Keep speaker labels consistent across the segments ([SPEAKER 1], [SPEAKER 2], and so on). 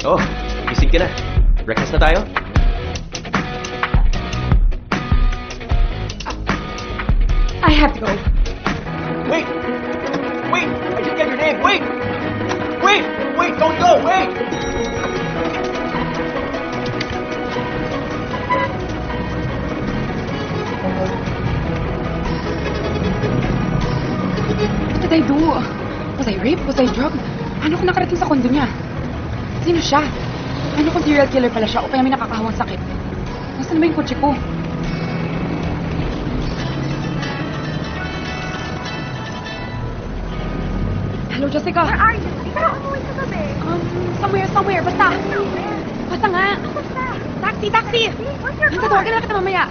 [SPEAKER 1] Oh, gising ka na. Breakfast na tayo?
[SPEAKER 2] I have to go.
[SPEAKER 1] Wait! Wait! I didn't get your name! Wait! Wait! Wait! Don't go! Wait!
[SPEAKER 2] What did I do? Was I raped? Was I drugged? Paano ko nakarating sa kondo niya? Sino siya? Ano kung serial killer pala siya o kaya may nakakahawang sakit? Nasaan na ba yung kotse ko? Hello, Jessica.
[SPEAKER 3] Where are you? Ikaw, umuwi ka gabi.
[SPEAKER 2] Somewhere. Basta. Basta nga.
[SPEAKER 3] Basta.
[SPEAKER 2] Taxi.
[SPEAKER 3] What's your car?
[SPEAKER 2] Tatawagan na kita mamaya.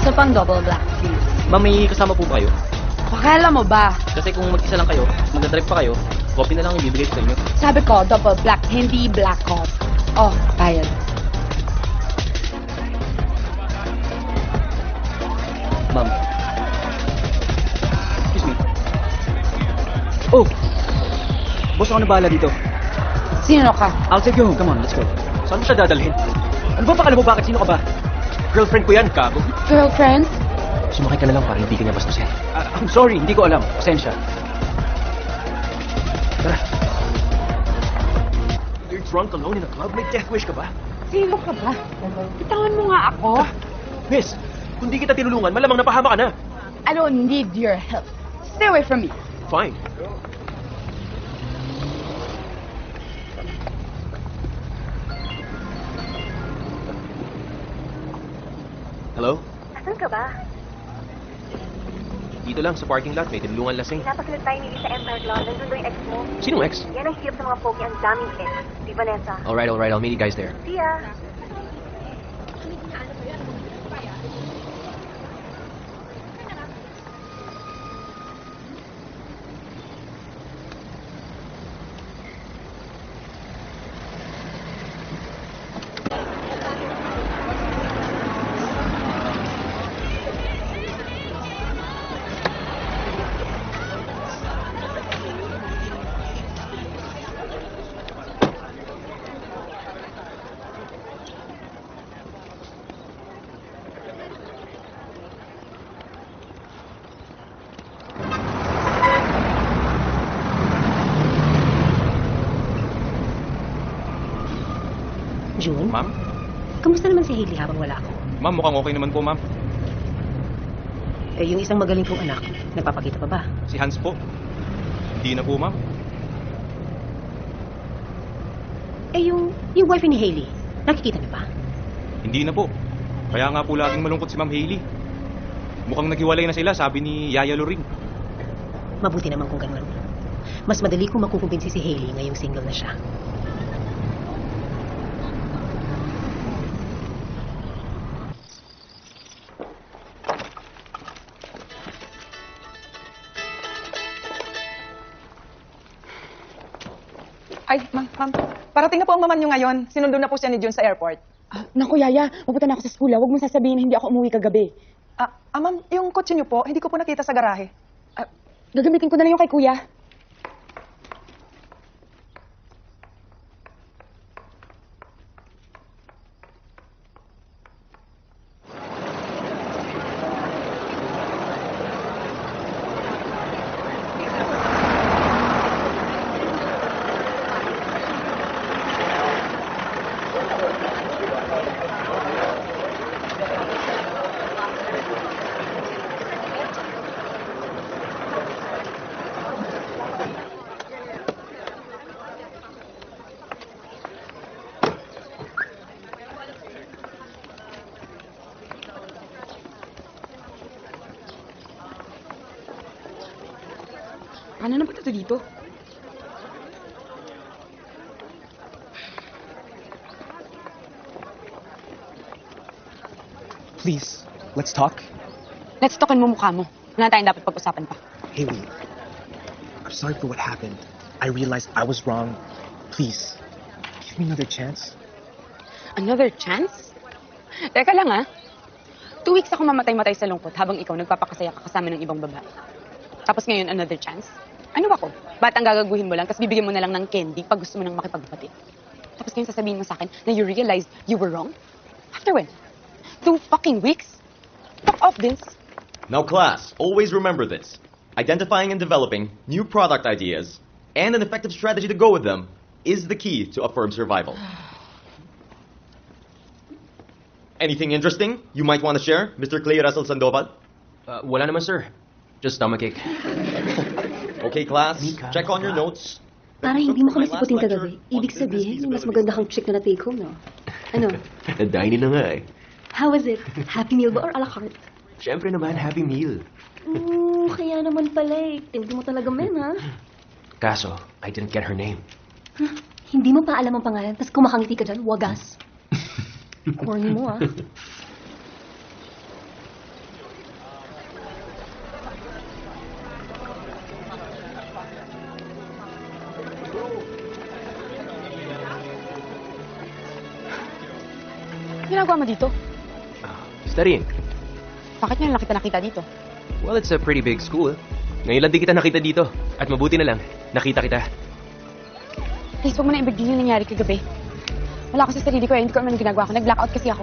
[SPEAKER 2] Isa pang double black, please.
[SPEAKER 1] Ma'am, may kasama po ba kayo?
[SPEAKER 2] Pakala mo ba?
[SPEAKER 1] Kasi kung mag-isa lang kayo, mag-drive pa kayo, coffee na lang ang ibibigay ko sa inyo.
[SPEAKER 2] Sabi ko, double black, hindi black coffee. Oh, bayad.
[SPEAKER 1] Ma'am. Excuse me. Oh! Boss, ako na bahala dito.
[SPEAKER 2] Sino ka?
[SPEAKER 1] I'll take you home. Come on, let's go. Saan mo siya dadalhin? Ano ba pakala mo? Bakit? Sino ka ba? Girlfriend ko yan, kago.
[SPEAKER 2] Girlfriend?
[SPEAKER 1] Sumakay ka na lang para hindi ka niya bastusin. I'm sorry, hindi ko alam. Pasensya. Tara. You're drunk alone in a club? May death wish ka ba?
[SPEAKER 2] Sino ka ba? Bitawan mo nga ako.
[SPEAKER 1] Miss, kung di kita tinulungan, malamang napahama ka na.
[SPEAKER 2] I don't need your help. Stay away from me.
[SPEAKER 1] Fine. Hello?
[SPEAKER 3] Asan ka ba?
[SPEAKER 1] Dito lang, sa parking lot. May tinulungan lasing.
[SPEAKER 3] Pinapasunod tayo ni sa Empire Law. Nandun doon yung ex mo.
[SPEAKER 1] Sinong ex?
[SPEAKER 3] Yan ang hirap sa mga pogi. Ang daming ex. Di Vanessa.
[SPEAKER 1] Alright. I'll meet you guys there.
[SPEAKER 3] See ya.
[SPEAKER 4] June?
[SPEAKER 5] Ma'am?
[SPEAKER 4] Kamusta naman si Hailey habang wala ako?
[SPEAKER 5] Ma'am, mukhang okay naman po, ma'am.
[SPEAKER 4] Eh, yung isang magaling kong anak, nagpapakita pa ba?
[SPEAKER 5] Si Hans po. Hindi na po, ma'am.
[SPEAKER 4] Eh, yung wife ni Hailey, nakikita niyo pa?
[SPEAKER 5] Hindi na po. Kaya nga po laging malungkot si Ma'am Hailey. Mukhang naghiwalay na sila, sabi ni Yaya Loring.
[SPEAKER 4] Mabuti naman kung ganun. Mas madali kong makukumbinsi si Hailey ngayong single na siya.
[SPEAKER 6] Ay, ma'am. Parating na po ang mama niyo ngayon. Sinundo na po siya ni June sa airport.
[SPEAKER 2] Naku, Yaya. Pupunta na ako sa school. Huwag mo sasabihin na hindi ako umuwi kagabi.
[SPEAKER 6] Ma'am, yung kotse niyo po, hindi ko po nakita sa garahe.
[SPEAKER 2] Gagamitin ko na lang yung kay Kuya. Paano na ba ito dito?
[SPEAKER 1] Please, let's talk.
[SPEAKER 2] Let's talkin mo mukha mo. Wala tayong dapat pag-usapan pa.
[SPEAKER 1] Haley, I'm sorry for what happened. I realized I was wrong. Please, give me another chance.
[SPEAKER 2] Another chance? Teka lang ah. 2 weeks ako mamatay-matay sa lungkot habang ikaw nagpapakasaya ka kasama ng ibang babae. Tapos ngayon, another chance? Ano ba ko? Ba't ang gagaguhin mo lang tapos bibigyan mo na lang ng candy pag gusto mo nang makipagpatid? Tapos ngayon sasabihin mo sa akin na you realized you were wrong? After when? 2 fucking weeks? Fuck off, Vince.
[SPEAKER 7] Now, class, always remember this. Identifying and developing new product ideas and an effective strategy to go with them is the key to a firm's survival. Anything interesting you might want to share, Mr. Clay Russell Sandoval?
[SPEAKER 8] Wala naman, sir. Just stomachache.
[SPEAKER 7] Okay, class, check on your notes.
[SPEAKER 4] Para hindi mo kami siputin kagabi, ibig sabihin, may mas maganda kang chick na na-take home, no? Ano?
[SPEAKER 8] Dine na nga eh.
[SPEAKER 4] How was it? Happy meal ba or a la carte?
[SPEAKER 8] Siyempre naman, happy meal.
[SPEAKER 4] Kaya naman pala eh. Tindi mo talaga, men, ha?
[SPEAKER 8] Kaso, I didn't get her name.
[SPEAKER 4] Hindi mo pa alam ang pangalan, tapos kumakangiti ka dyan, wagas. Corny mo, ah.
[SPEAKER 2] Ginagawa mo dito?
[SPEAKER 8] Studying.
[SPEAKER 2] Bakit nga lang kita nakita dito?
[SPEAKER 8] Well, it's a pretty big school. Ngayon lang di kita nakita dito. At mabuti na lang, nakita kita.
[SPEAKER 2] Please, huwag mo na ibigin yung nangyari kagabi. Wala ako sa sarili ko eh. Hindi ko naman ginagawa ko. Nag-blackout kasi ako.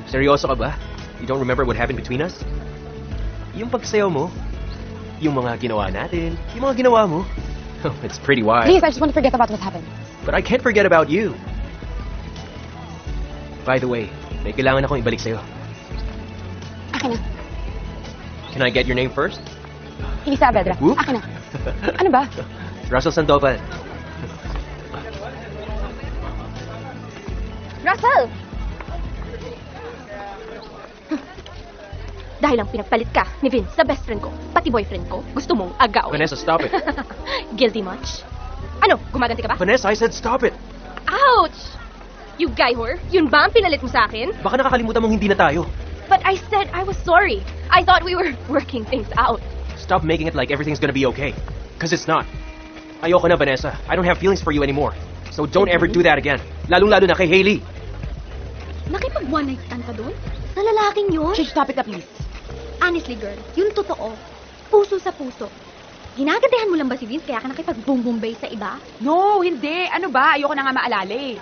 [SPEAKER 8] Seryoso ka ba? You don't remember what happened between us? Yung pagsayaw mo, yung mga ginawa natin, yung mga ginawa mo. Oh, it's pretty wild.
[SPEAKER 2] Please, I just want to forget about what happened.
[SPEAKER 8] But I can't forget about you. By the way, may kailangan akong ibalik sa'yo.
[SPEAKER 2] Akin na.
[SPEAKER 8] Can I get your name first?
[SPEAKER 2] Elisa Avedra.
[SPEAKER 8] Whoop.
[SPEAKER 2] Akin na. Ano ba?
[SPEAKER 8] Russell Sandoval.
[SPEAKER 9] Russell! Dahil lang pinagpalit ka ni Vince sa best friend ko, pati boyfriend ko, gusto mong agaw.
[SPEAKER 8] Vanessa, stop it.
[SPEAKER 9] Guilty much? Ano, gumaganti ka ba?
[SPEAKER 8] Vanessa, I said stop it.
[SPEAKER 9] Ouch! You guy whore, yun ba ang pinalit mo sa akin?
[SPEAKER 8] Baka nakakalimutan mong hindi na tayo.
[SPEAKER 9] But I said I was sorry. I thought we were working things out.
[SPEAKER 8] Stop making it like everything's gonna be okay. Because it's not. Ayoko na, Vanessa. I don't have feelings for you anymore. So don't ever do that again. Lalong-lalo na kay Hailey.
[SPEAKER 9] Nakipag one night stand ka doon? Sa lalaking yun?
[SPEAKER 2] Change topic na please.
[SPEAKER 9] Honestly, girl, yun totoo. Puso sa puso. Ginagadehan mo lang ba si Vince kaya ka nakipag-boom-boom-bay sa iba?
[SPEAKER 2] No, hindi. Ano ba? Ayoko na nga maalala eh.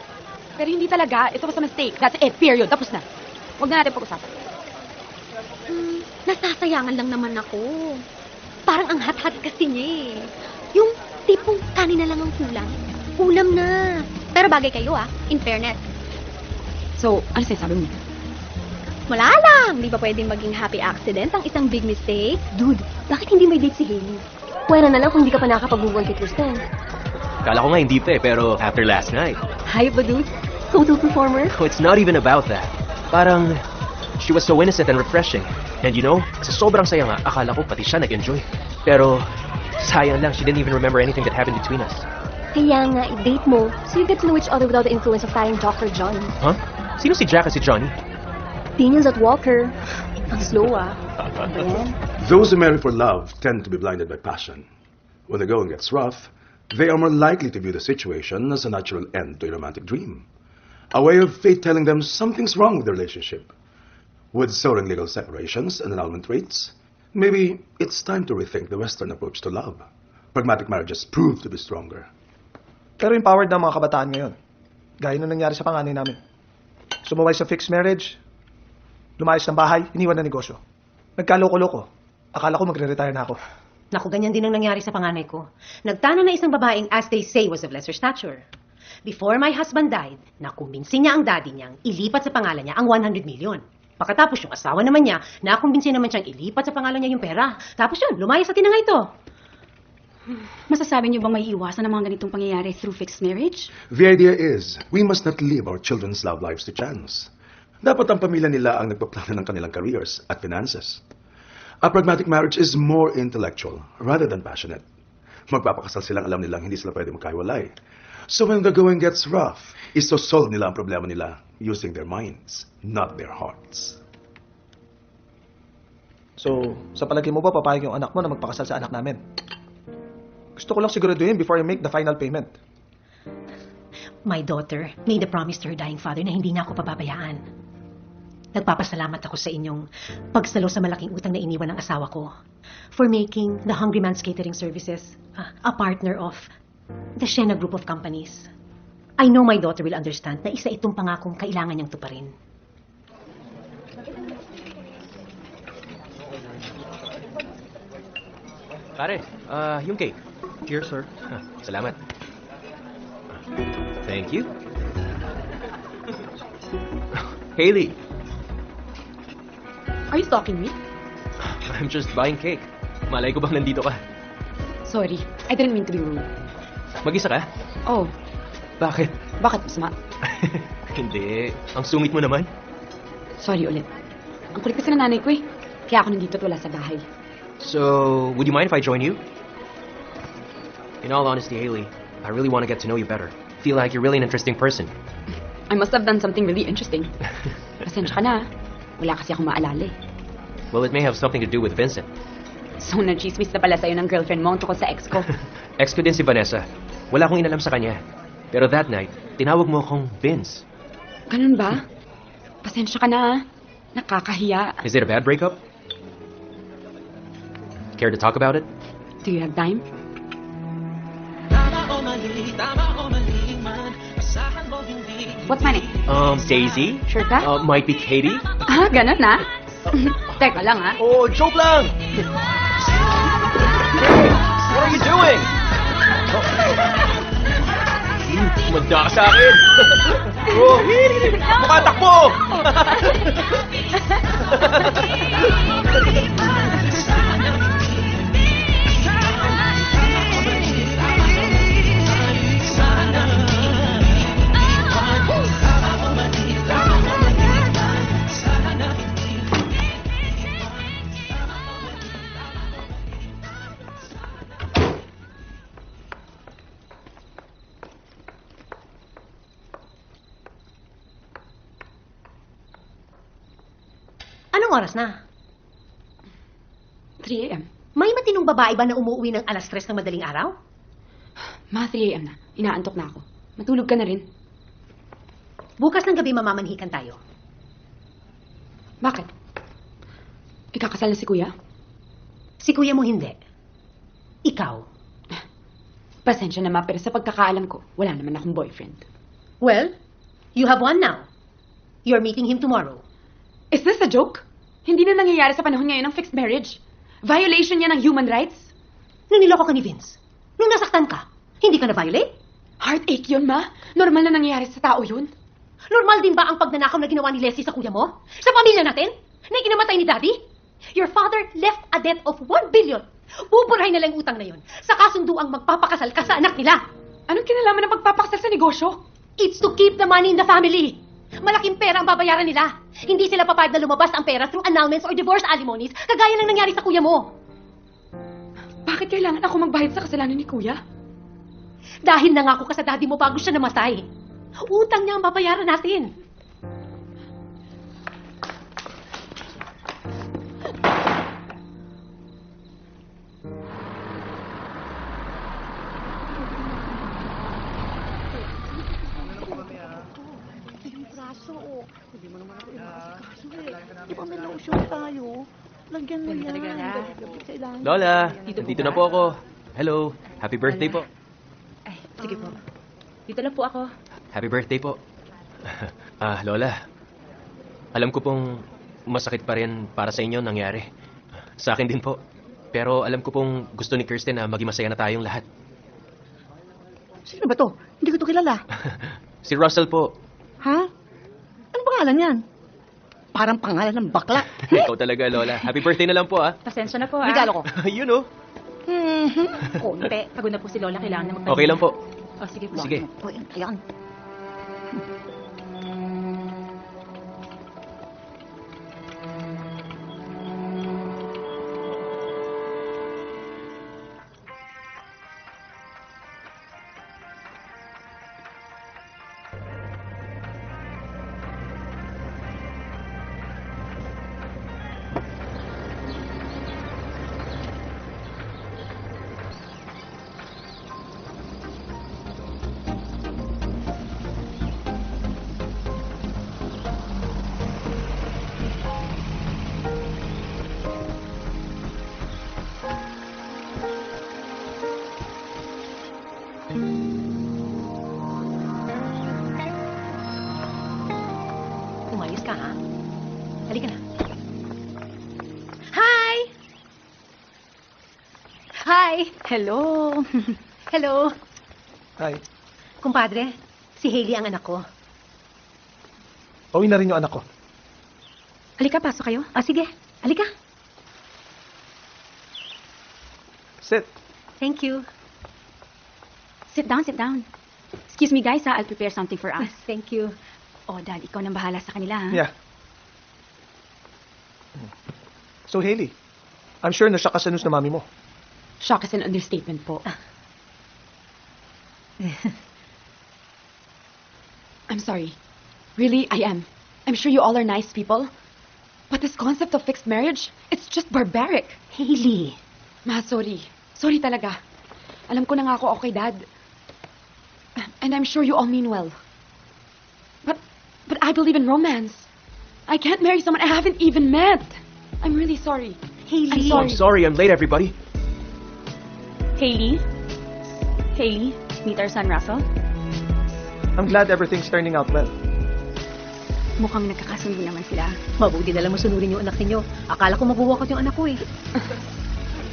[SPEAKER 2] Pero hindi talaga. Ito was a mistake. That's it. Period. Tapos na. Huwag na natin pag-usapan.
[SPEAKER 9] Nasasayangan lang naman ako. Parang ang hat-hat kasi niya eh. Yung tipong kanin na lang ang kulang. Ulam na. Pero bagay kayo ah, in fairness.
[SPEAKER 2] So, ano sinasabi mo?
[SPEAKER 9] Wala lang. Di ba pwedeng maging happy accident ang isang big mistake?
[SPEAKER 4] Dude, bakit hindi may date si Hailey? Pwera na lang kung hindi ka pa nakakapag-move kay Kristen.
[SPEAKER 8] Kala ko nga hindi pa eh, pero after last night.
[SPEAKER 4] Hype ba, dude? Total performer?
[SPEAKER 8] Oh, it's not even about that. Parang, she was so innocent and refreshing. And you know, sa sobrang saya nga, akala ko pati siya nag-enjoy. Pero, sayang lang, she didn't even remember anything that happened between us.
[SPEAKER 4] Kaya nga, i-date mo so you get to know each other without the influence of parang Dr. Johnny.
[SPEAKER 8] Huh? Sino si Jack at si Johnny?
[SPEAKER 4] Opinions at Walker. Ang slow, ah. Ano ba yan?
[SPEAKER 10] Those who marry for love tend to be blinded by passion. When the going gets rough, they are more likely to view the situation as a natural end to a romantic dream. A way of fate telling them something's wrong with the relationship. With soaring legal separations and annulment rates, maybe it's time to rethink the Western approach to love. Pragmatic marriages prove to be stronger.
[SPEAKER 1] Pero empowered na ang mga kabataan ngayon. Gaya nung nangyari sa panganay namin. Sumuway sa fixed marriage, lumayas ng bahay, iniwan na negosyo. Nagkaloko-loko. Akala ko magre-retire na ako.
[SPEAKER 4] Naku, ganyan din ang nangyari sa panganay ko. Nagtanong na isang babaeng, as they say, was of lesser stature. Before my husband died, nakumbinsi niya ang daddy niyang ilipat sa pangalan niya ang 100 million. Pagkatapos yung asawa naman niya, nakumbinsi naman siyang ilipat sa pangalan niya yung pera. Tapos yun, lumayas sa tinanga ito.
[SPEAKER 2] Masasabi niyo bang may iwasan ng mga ganitong pangyayari through fixed marriage?
[SPEAKER 10] The idea is, we must not leave our children's love lives to chance. Dapat ang pamilya nila ang nagpaplano ng kanilang careers at finances. A pragmatic marriage is more intellectual rather than passionate. Magpapakasal silang alam nilang hindi sila pwede magkahiwalay. So when the going gets rough, isosolve nila ang problema nila using their minds, not their hearts.
[SPEAKER 1] So, sa palagay mo ba papayag yung anak mo na magpakasal sa anak namin? Gusto ko lang siguraduhin before I make the final payment.
[SPEAKER 4] My daughter made a promise to her dying father na hindi na ako pababayaan. Nagpapasalamat ako sa inyong pagsalo sa malaking utang na iniwan ng asawa ko for making the Hungry Man's Catering Services a partner of the Shena Group of Companies. I know my daughter will understand na isa itong pangakong kailangan niyang tuparin.
[SPEAKER 8] Pare, yung cake.
[SPEAKER 5] Cheers, sir.
[SPEAKER 8] Salamat. Thank you. Hailey,
[SPEAKER 2] Are you stalking me?
[SPEAKER 8] I'm just buying cake. Malay ko bang nandito ka?
[SPEAKER 2] Sorry, I didn't mean to be rude.
[SPEAKER 8] Mag-isa ka?
[SPEAKER 2] Oh,
[SPEAKER 8] Bakit?
[SPEAKER 2] bakit masama?
[SPEAKER 8] Hindi. Ang sungit mo naman.
[SPEAKER 2] Sorry ulit. Ang kulit kasi ng nanay ko eh. Kaya ako nandito at wala sa bahay.
[SPEAKER 8] So, would you mind if I join you? In all honesty, Hailey, I really want to get to know you better. Feel like you're really an interesting person.
[SPEAKER 2] I must have done something really interesting. Pasensya ka na. Wala kasi akong maalala eh.
[SPEAKER 8] Well, it may have something to do with Vincent.
[SPEAKER 2] So, nag-chismis na pala sa'yo ng girlfriend mo tungkol sa ex ko.
[SPEAKER 8] Ex ko din si Vanessa. Wala akong inalam sa kanya. Pero that night, tinawag mo akong Vince.
[SPEAKER 2] Ganun ba? Pasensya ka na ah. Nakakahiya.
[SPEAKER 8] Is it a bad breakup? Care to talk about it?
[SPEAKER 2] Do you have time? What's my name?
[SPEAKER 8] Daisy?
[SPEAKER 2] Sure ka?
[SPEAKER 8] Might be Katie?
[SPEAKER 2] Ah, ganun na? Teka lang ah.
[SPEAKER 8] Oh, joke lang! Hey, what are you doing? Manda ka sa akin! Oh, mukha takbo!
[SPEAKER 4] Anong oras na?
[SPEAKER 2] 3 a.m.
[SPEAKER 4] May matinong babae ba na umuwi ng alas 3 ng madaling araw?
[SPEAKER 2] Ma, 3 a.m. na. Inaantok na ako. Matulog ka na rin.
[SPEAKER 4] Bukas ng gabi mamamanhikan tayo.
[SPEAKER 2] Bakit? Ikakasal na si kuya?
[SPEAKER 4] Si kuya mo hindi. Ikaw.
[SPEAKER 2] Pasensya na ma, pero sa pagkakaalam ko, wala naman akong boyfriend.
[SPEAKER 4] Well, you have one now. You're meeting him tomorrow.
[SPEAKER 2] Is this a joke? Hindi na nangyayari sa panahon ngayon ng fixed marriage. Violation niya ng human rights.
[SPEAKER 4] Nung niloko ka ni Vince, nung nasaktan ka, hindi ka na-violate?
[SPEAKER 2] Heartache yun, ma. Normal na nangyayari sa tao yun.
[SPEAKER 4] Normal din ba ang pagnanakaw na ginawa ni Leslie sa kuya mo? Sa pamilya natin? Na ikinamatay ni Daddy? Your father left a debt of 1 billion. Buburahin na lang utang na yun sa kasunduang magpapakasal ka sa anak nila.
[SPEAKER 2] Anong kinalaman ng pagpapakasal sa negosyo?
[SPEAKER 4] It's to keep the money in the family. Malaking pera ang babayaran nila. Hindi sila papayag na lumabas ang pera through annulments or divorce alimonies, kagaya lang nangyari sa kuya mo.
[SPEAKER 2] Bakit kailangan ako magbayad sa kasalanan ni kuya?
[SPEAKER 4] Dahil nangako ka sa daddy mo bago siya namatay. Utang niya ang babayaran natin.
[SPEAKER 8] Lola, nandito na po ako. Hello, happy birthday po.
[SPEAKER 4] Ay, sige po. Dito lang po ako.
[SPEAKER 8] Happy birthday po. Lola, alam ko pong masakit pa rin para sa inyo nangyari. Sa akin din po. Pero alam ko pong gusto ni Kirsten na maging masaya na tayong lahat.
[SPEAKER 6] Sino ba to? Hindi ko to kilala.
[SPEAKER 8] Si Russell po.
[SPEAKER 6] Ha? Anong pangalan yan? Parang pangalan ng bakla.
[SPEAKER 8] Ikaw talaga, Lola. Happy birthday na lang po, ah.
[SPEAKER 4] Pasensya na po,
[SPEAKER 6] Regalo ko.
[SPEAKER 8] You know.
[SPEAKER 4] Konti. Pagod na po si Lola. Kailangan na magpahinga.
[SPEAKER 8] Okay lang po.
[SPEAKER 4] Oh, sige po.
[SPEAKER 8] Sige.
[SPEAKER 6] Uy, ayan.
[SPEAKER 4] Umayos ka, ha? Halika na. Hi! Hi! Hello! Hello!
[SPEAKER 1] Hi.
[SPEAKER 4] Kumpadre, si Hailey ang anak ko.
[SPEAKER 1] Pauwi na rin yung anak ko.
[SPEAKER 4] Halika, pasok kayo. Ah, sige. Halika.
[SPEAKER 1] Sit.
[SPEAKER 4] Thank you.
[SPEAKER 2] Sit down, sit down. Excuse me guys ha, I'll prepare something for us.
[SPEAKER 4] Thank you.
[SPEAKER 2] Oh, Dad, ikaw nang bahala sa kanila ha.
[SPEAKER 1] Yeah. So, Hailey, I'm sure na-shock ka sa news na mami mo.
[SPEAKER 2] Shock is an understatement po. I'm sorry. Really, I am. I'm sure you all are nice people. But this concept of fixed marriage, it's just barbaric.
[SPEAKER 4] Hailey.
[SPEAKER 2] Ma, sorry. Sorry talaga. Alam ko na nga ako okay, Dad. And I'm sure you all mean well. But I believe in romance. I can't marry someone I haven't even met. I'm really sorry.
[SPEAKER 4] Hailey.
[SPEAKER 2] I'm
[SPEAKER 8] I'm sorry, I'm late, everybody.
[SPEAKER 2] Hailey? Hailey, meet our son, Russell.
[SPEAKER 1] I'm glad everything's turning out well.
[SPEAKER 2] Mukhang nagkakasundo naman sila.
[SPEAKER 4] Mabuti na lang mo sunurin yung anak ninyo. Akala ko mag-walkout yung anak ko eh.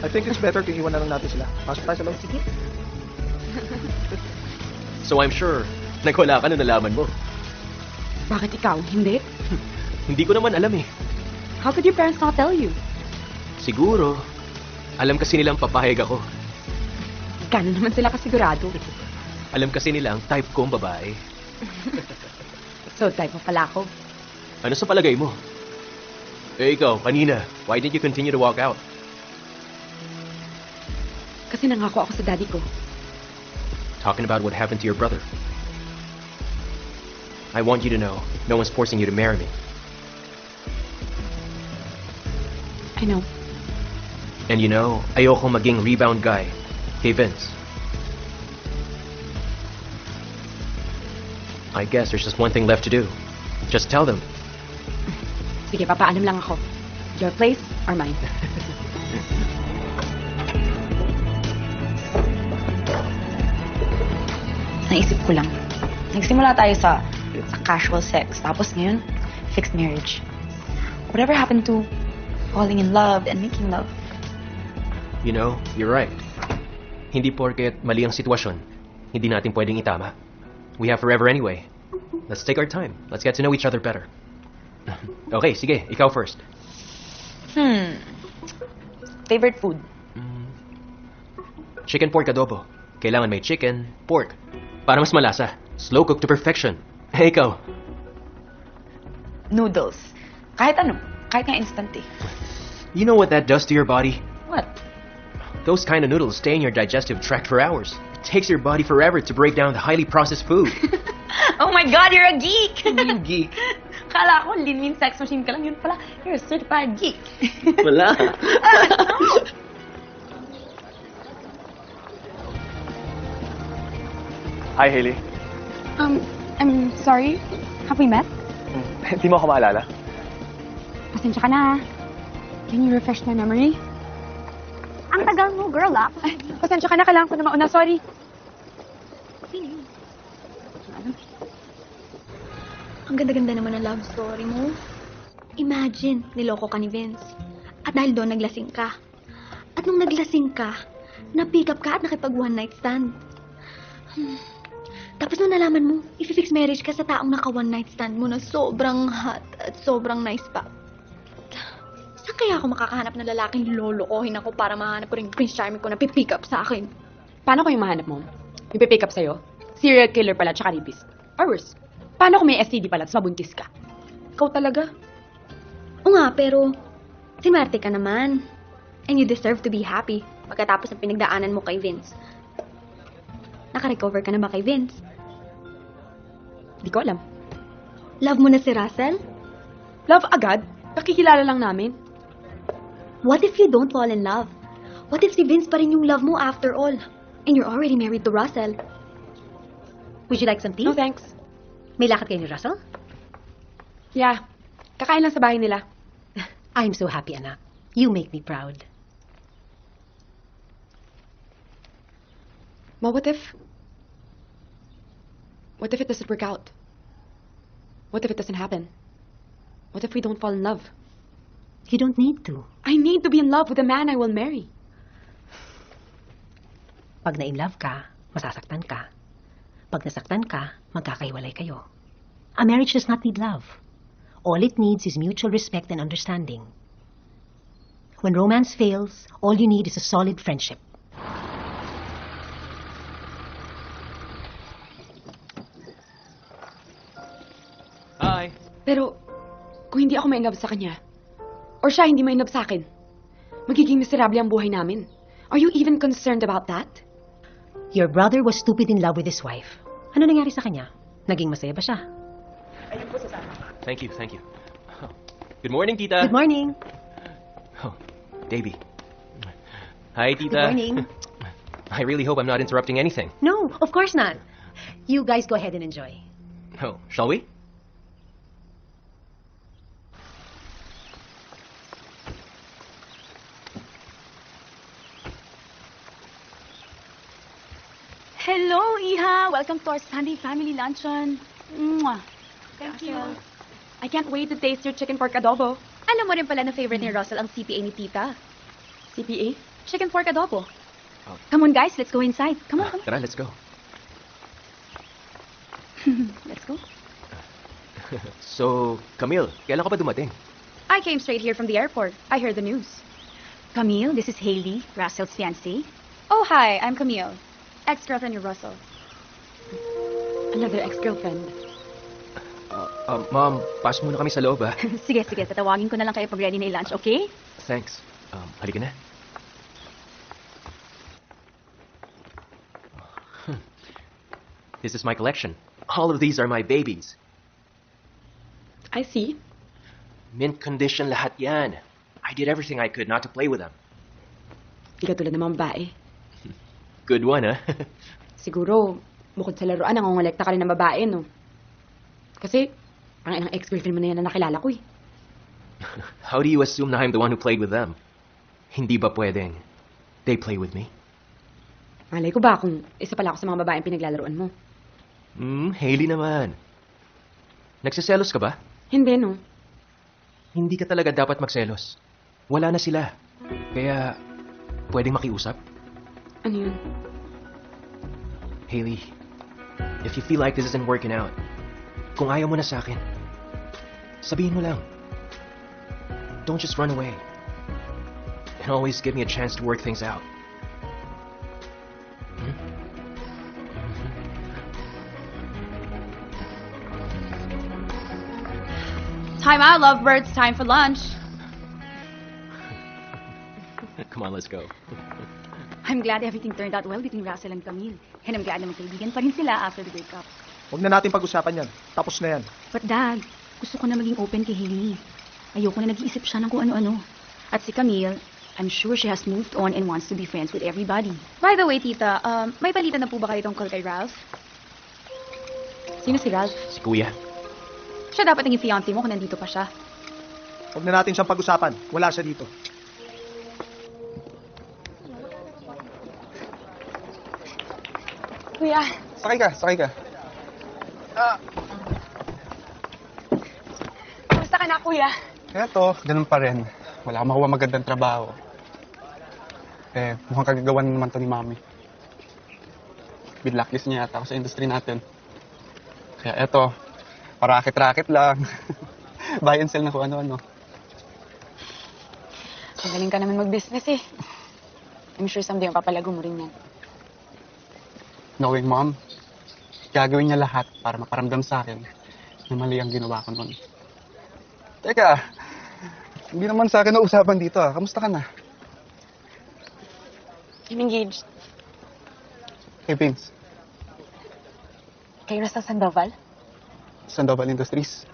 [SPEAKER 1] I think it's better kung iwan na lang natin sila. Pasok tayo sa loob.
[SPEAKER 4] Sige.
[SPEAKER 8] So I'm sure, nagwala ka nung nalaman mo.
[SPEAKER 2] Bakit ikaw? Hindi?
[SPEAKER 8] Hindi ko naman alam eh.
[SPEAKER 2] How could your parents not tell you?
[SPEAKER 8] Siguro, alam kasi nilang papahayag ako.
[SPEAKER 2] Gano'n naman sila kasigurado.
[SPEAKER 8] Alam kasi nilang type ko ang babae.
[SPEAKER 2] So, type mo pala ako.
[SPEAKER 8] Ano sa palagay mo? Eh ikaw, kanina, why didn't you continue to walk out?
[SPEAKER 2] Kasi nangako ako sa daddy ko.
[SPEAKER 8] Talking about what happened to your brother. I want you to know, no one's forcing you to marry me.
[SPEAKER 2] I know.
[SPEAKER 8] And you know, ayoko maging rebound guy kay Vince. I guess there's just one thing left to do. Just tell them.
[SPEAKER 2] Sige, papaalam lang ako. Your place or mine? Naisip ko lang. Nagsimula tayo sa casual sex. Tapos ngayon, fixed marriage. Whatever happened to falling in love and making love?
[SPEAKER 8] You know, you're right. Hindi porket mali ang sitwasyon, hindi natin pwedeng itama. We have forever anyway. Let's take our time. Let's get to know each other better. Okay, sige, ikaw first.
[SPEAKER 2] Favorite food?
[SPEAKER 8] Chicken pork adobo. Kailangan may chicken, pork. Para mas malasa. Slow cook to perfection. Hey, ikaw.
[SPEAKER 2] Noodles. Kahit ano. Kahit nga instant eh.
[SPEAKER 8] You know what that does to your body?
[SPEAKER 2] What?
[SPEAKER 8] Those kind of noodles stay in your digestive tract for hours. It takes your body forever to break down the highly processed food.
[SPEAKER 2] Oh my God, you're a geek!
[SPEAKER 8] You geek.
[SPEAKER 2] Kala ko, lean sex machine ka lang. Yun pala, you're a certified geek.
[SPEAKER 8] Wala.
[SPEAKER 5] Hi, Hailey.
[SPEAKER 2] I'm sorry. Have we met?
[SPEAKER 5] Hindi mo ako maalala?
[SPEAKER 2] Pasensya ka na. Can you refresh my memory?
[SPEAKER 9] Ang tagal mo, girl, ah.
[SPEAKER 2] Ay, pasensya ka na. Kailangan ko na mauna. Sorry.
[SPEAKER 9] Ang ganda-ganda naman ang love story mo. Imagine, niloko ka ni Vince. At dahil doon, naglasing ka. At nung naglasing ka, na-pick up ka at nakipag one night stand. Tapos nung nalaman mo, i-fix marriage ka sa taong naka one night stand mo na sobrang hot at sobrang nice pa. Saan kaya ako makakahanap ng lalaking lolokohin ako para mahanap ko rin yung Prince Charming ko na pipick up sa akin?
[SPEAKER 2] Paano ko yung mahanap mo? Yung pipick up sa'yo? Serial killer pala tsaka rapist. Or worse, paano kung may STD pala at mabuntis ka? Ikaw talaga?
[SPEAKER 9] O nga, pero sinwerte ka naman. And you deserve to be happy pagkatapos ng pinagdaanan mo kay Vince. Naka-recover ka na ba kay Vince?
[SPEAKER 2] Di ko alam.
[SPEAKER 9] Love mo na si Russell?
[SPEAKER 2] Love agad? Kakikilala lang namin.
[SPEAKER 9] What if you don't fall in love? What if si Vince pa rin yung love mo after all? And you're already married to Russell?
[SPEAKER 4] Would you like some tea?
[SPEAKER 2] No thanks.
[SPEAKER 4] May lakad kayo ni Russell?
[SPEAKER 2] Yeah. Kakain lang sa bahay nila.
[SPEAKER 4] I'm so happy, anak. You make me proud.
[SPEAKER 2] Ma, what if it doesn't work out? What if it doesn't happen? What if we don't fall in love?
[SPEAKER 4] You don't need to.
[SPEAKER 2] I need to be in love with the man I will marry.
[SPEAKER 4] Pag na-in-love ka, masasaktan ka. Pag nasaktan ka, magkakahiwalay kayo. A marriage does not need love. All it needs is mutual respect and understanding. When romance fails, all you need is a solid friendship.
[SPEAKER 8] Hi.
[SPEAKER 2] Pero, kung hindi ako ma-inlove sa kanya, or siya hindi ma-inlove sa akin, magiging miserable ang buhay namin. Are you even concerned about that?
[SPEAKER 4] Your brother was stupid in love with his wife. Ano nangyari sa kanya? Naging masaya ba siya?
[SPEAKER 8] Thank you, thank you. Oh. Good morning, Tita.
[SPEAKER 4] Good morning.
[SPEAKER 8] Oh, Davy. Hi, Tita.
[SPEAKER 4] Good morning.
[SPEAKER 8] I really hope I'm not interrupting anything.
[SPEAKER 4] No, of course not. You guys go ahead and enjoy.
[SPEAKER 8] Oh, shall we?
[SPEAKER 11] Hello, Iha! Welcome to our Sunday family luncheon. Mwah.
[SPEAKER 9] Thank you.
[SPEAKER 2] I can't wait to taste your chicken pork adobo.
[SPEAKER 11] Alam mo rin pala na favorite ni Russell ang CPA ni Tita.
[SPEAKER 2] CPA?
[SPEAKER 11] Chicken pork adobo.
[SPEAKER 8] Oh.
[SPEAKER 11] Come on, guys. Let's go inside. Come on, come
[SPEAKER 8] Tara, let's go.
[SPEAKER 11] on. Let's go.
[SPEAKER 8] So, Camille, kailan ka ba dumating?
[SPEAKER 11] I came straight here from the airport. I heard the news. Camille, this is Hailey, Russell's fiancée. Oh, hi. I'm Camille. Ex-girlfriend ni Russell.
[SPEAKER 2] Another ex-girlfriend.
[SPEAKER 8] Mom, pasok muna kami sa loob, ah.
[SPEAKER 11] Sige, sige. Tatawagin ko na lang kayo pag ready na yung lunch, okay?
[SPEAKER 8] Thanks. Halika na. This is my collection. All of these are my babies.
[SPEAKER 2] I see.
[SPEAKER 8] Mint condition lahat yan. I did everything I could not to play with them.
[SPEAKER 2] Di ka tulad ng mga babae.
[SPEAKER 8] Good one, huh?
[SPEAKER 2] Siguro, bukod sa laruan, nangongolekta ka rin ng babae, no? Kasi, ang ilang ex-girlfriend mo na yan na nakilala ko, eh.
[SPEAKER 8] How do you assume na I'm the one who played with them? Hindi ba pwedeng they play with me?
[SPEAKER 2] Malay ko ba kung isa pala ako sa mga babaeng pinaglalaruan mo?
[SPEAKER 8] Hailey naman. Nagsiselos ka ba?
[SPEAKER 2] Hindi, no?
[SPEAKER 8] Hindi ka talaga dapat magselos. Wala na sila. Kaya, pwedeng makiusap?
[SPEAKER 2] Ano yun?
[SPEAKER 8] Hailey, if you feel like this isn't working out, kung ayaw mo na sa akin, sabihin mo lang. Don't just run away. And always give me a chance to work things out.
[SPEAKER 11] Time out, lovebirds. Time for lunch.
[SPEAKER 8] Come on, let's go.
[SPEAKER 11] I'm glad everything turned out well between Russell and Camille. And I'm glad na magkaibigan pa rin sila after the breakup.
[SPEAKER 1] Huwag na natin pag-usapan yan. Tapos na yan.
[SPEAKER 11] But Dad, gusto ko na maging open kay Hailey. Ayoko na nag-iisip siya ng kung ano-ano. At si Camille, I'm sure she has moved on and wants to be friends with everybody. By the way, Tita, may balita na po ba kayo tungkol kay Ralph?
[SPEAKER 2] Sino si Ralph?
[SPEAKER 8] Si Kuya.
[SPEAKER 11] Siya dapat naging fiancé mo kung nandito pa siya.
[SPEAKER 1] Huwag na natin siyang pag-usapan. Wala siya dito.
[SPEAKER 2] Kuya,
[SPEAKER 12] Sakay ka, sakay ka.
[SPEAKER 2] kumusta ka na, kuya?
[SPEAKER 12] Eto, ganun pa rin. Wala akong makuha magandang trabaho. Mukhang kagagawan naman to ni Mami. Binlacklist niya yata ako sa industry natin. Kaya eto, parakit-rakit lang. Buy and sell na kung ano-ano.
[SPEAKER 2] Magaling ka naman mag-business, eh. I'm sure someday mapapalago mo rin yan.
[SPEAKER 12] Knowing Mom, gagawin niya lahat para maparamdam sa akin na mali ang ginawa ko noon. Teka, hindi naman sa akin na usapan dito ah. Kamusta ka na?
[SPEAKER 2] I'm engaged.
[SPEAKER 12] Kay Vince,
[SPEAKER 2] Kay Russell Sandoval?
[SPEAKER 12] Sandoval Industries.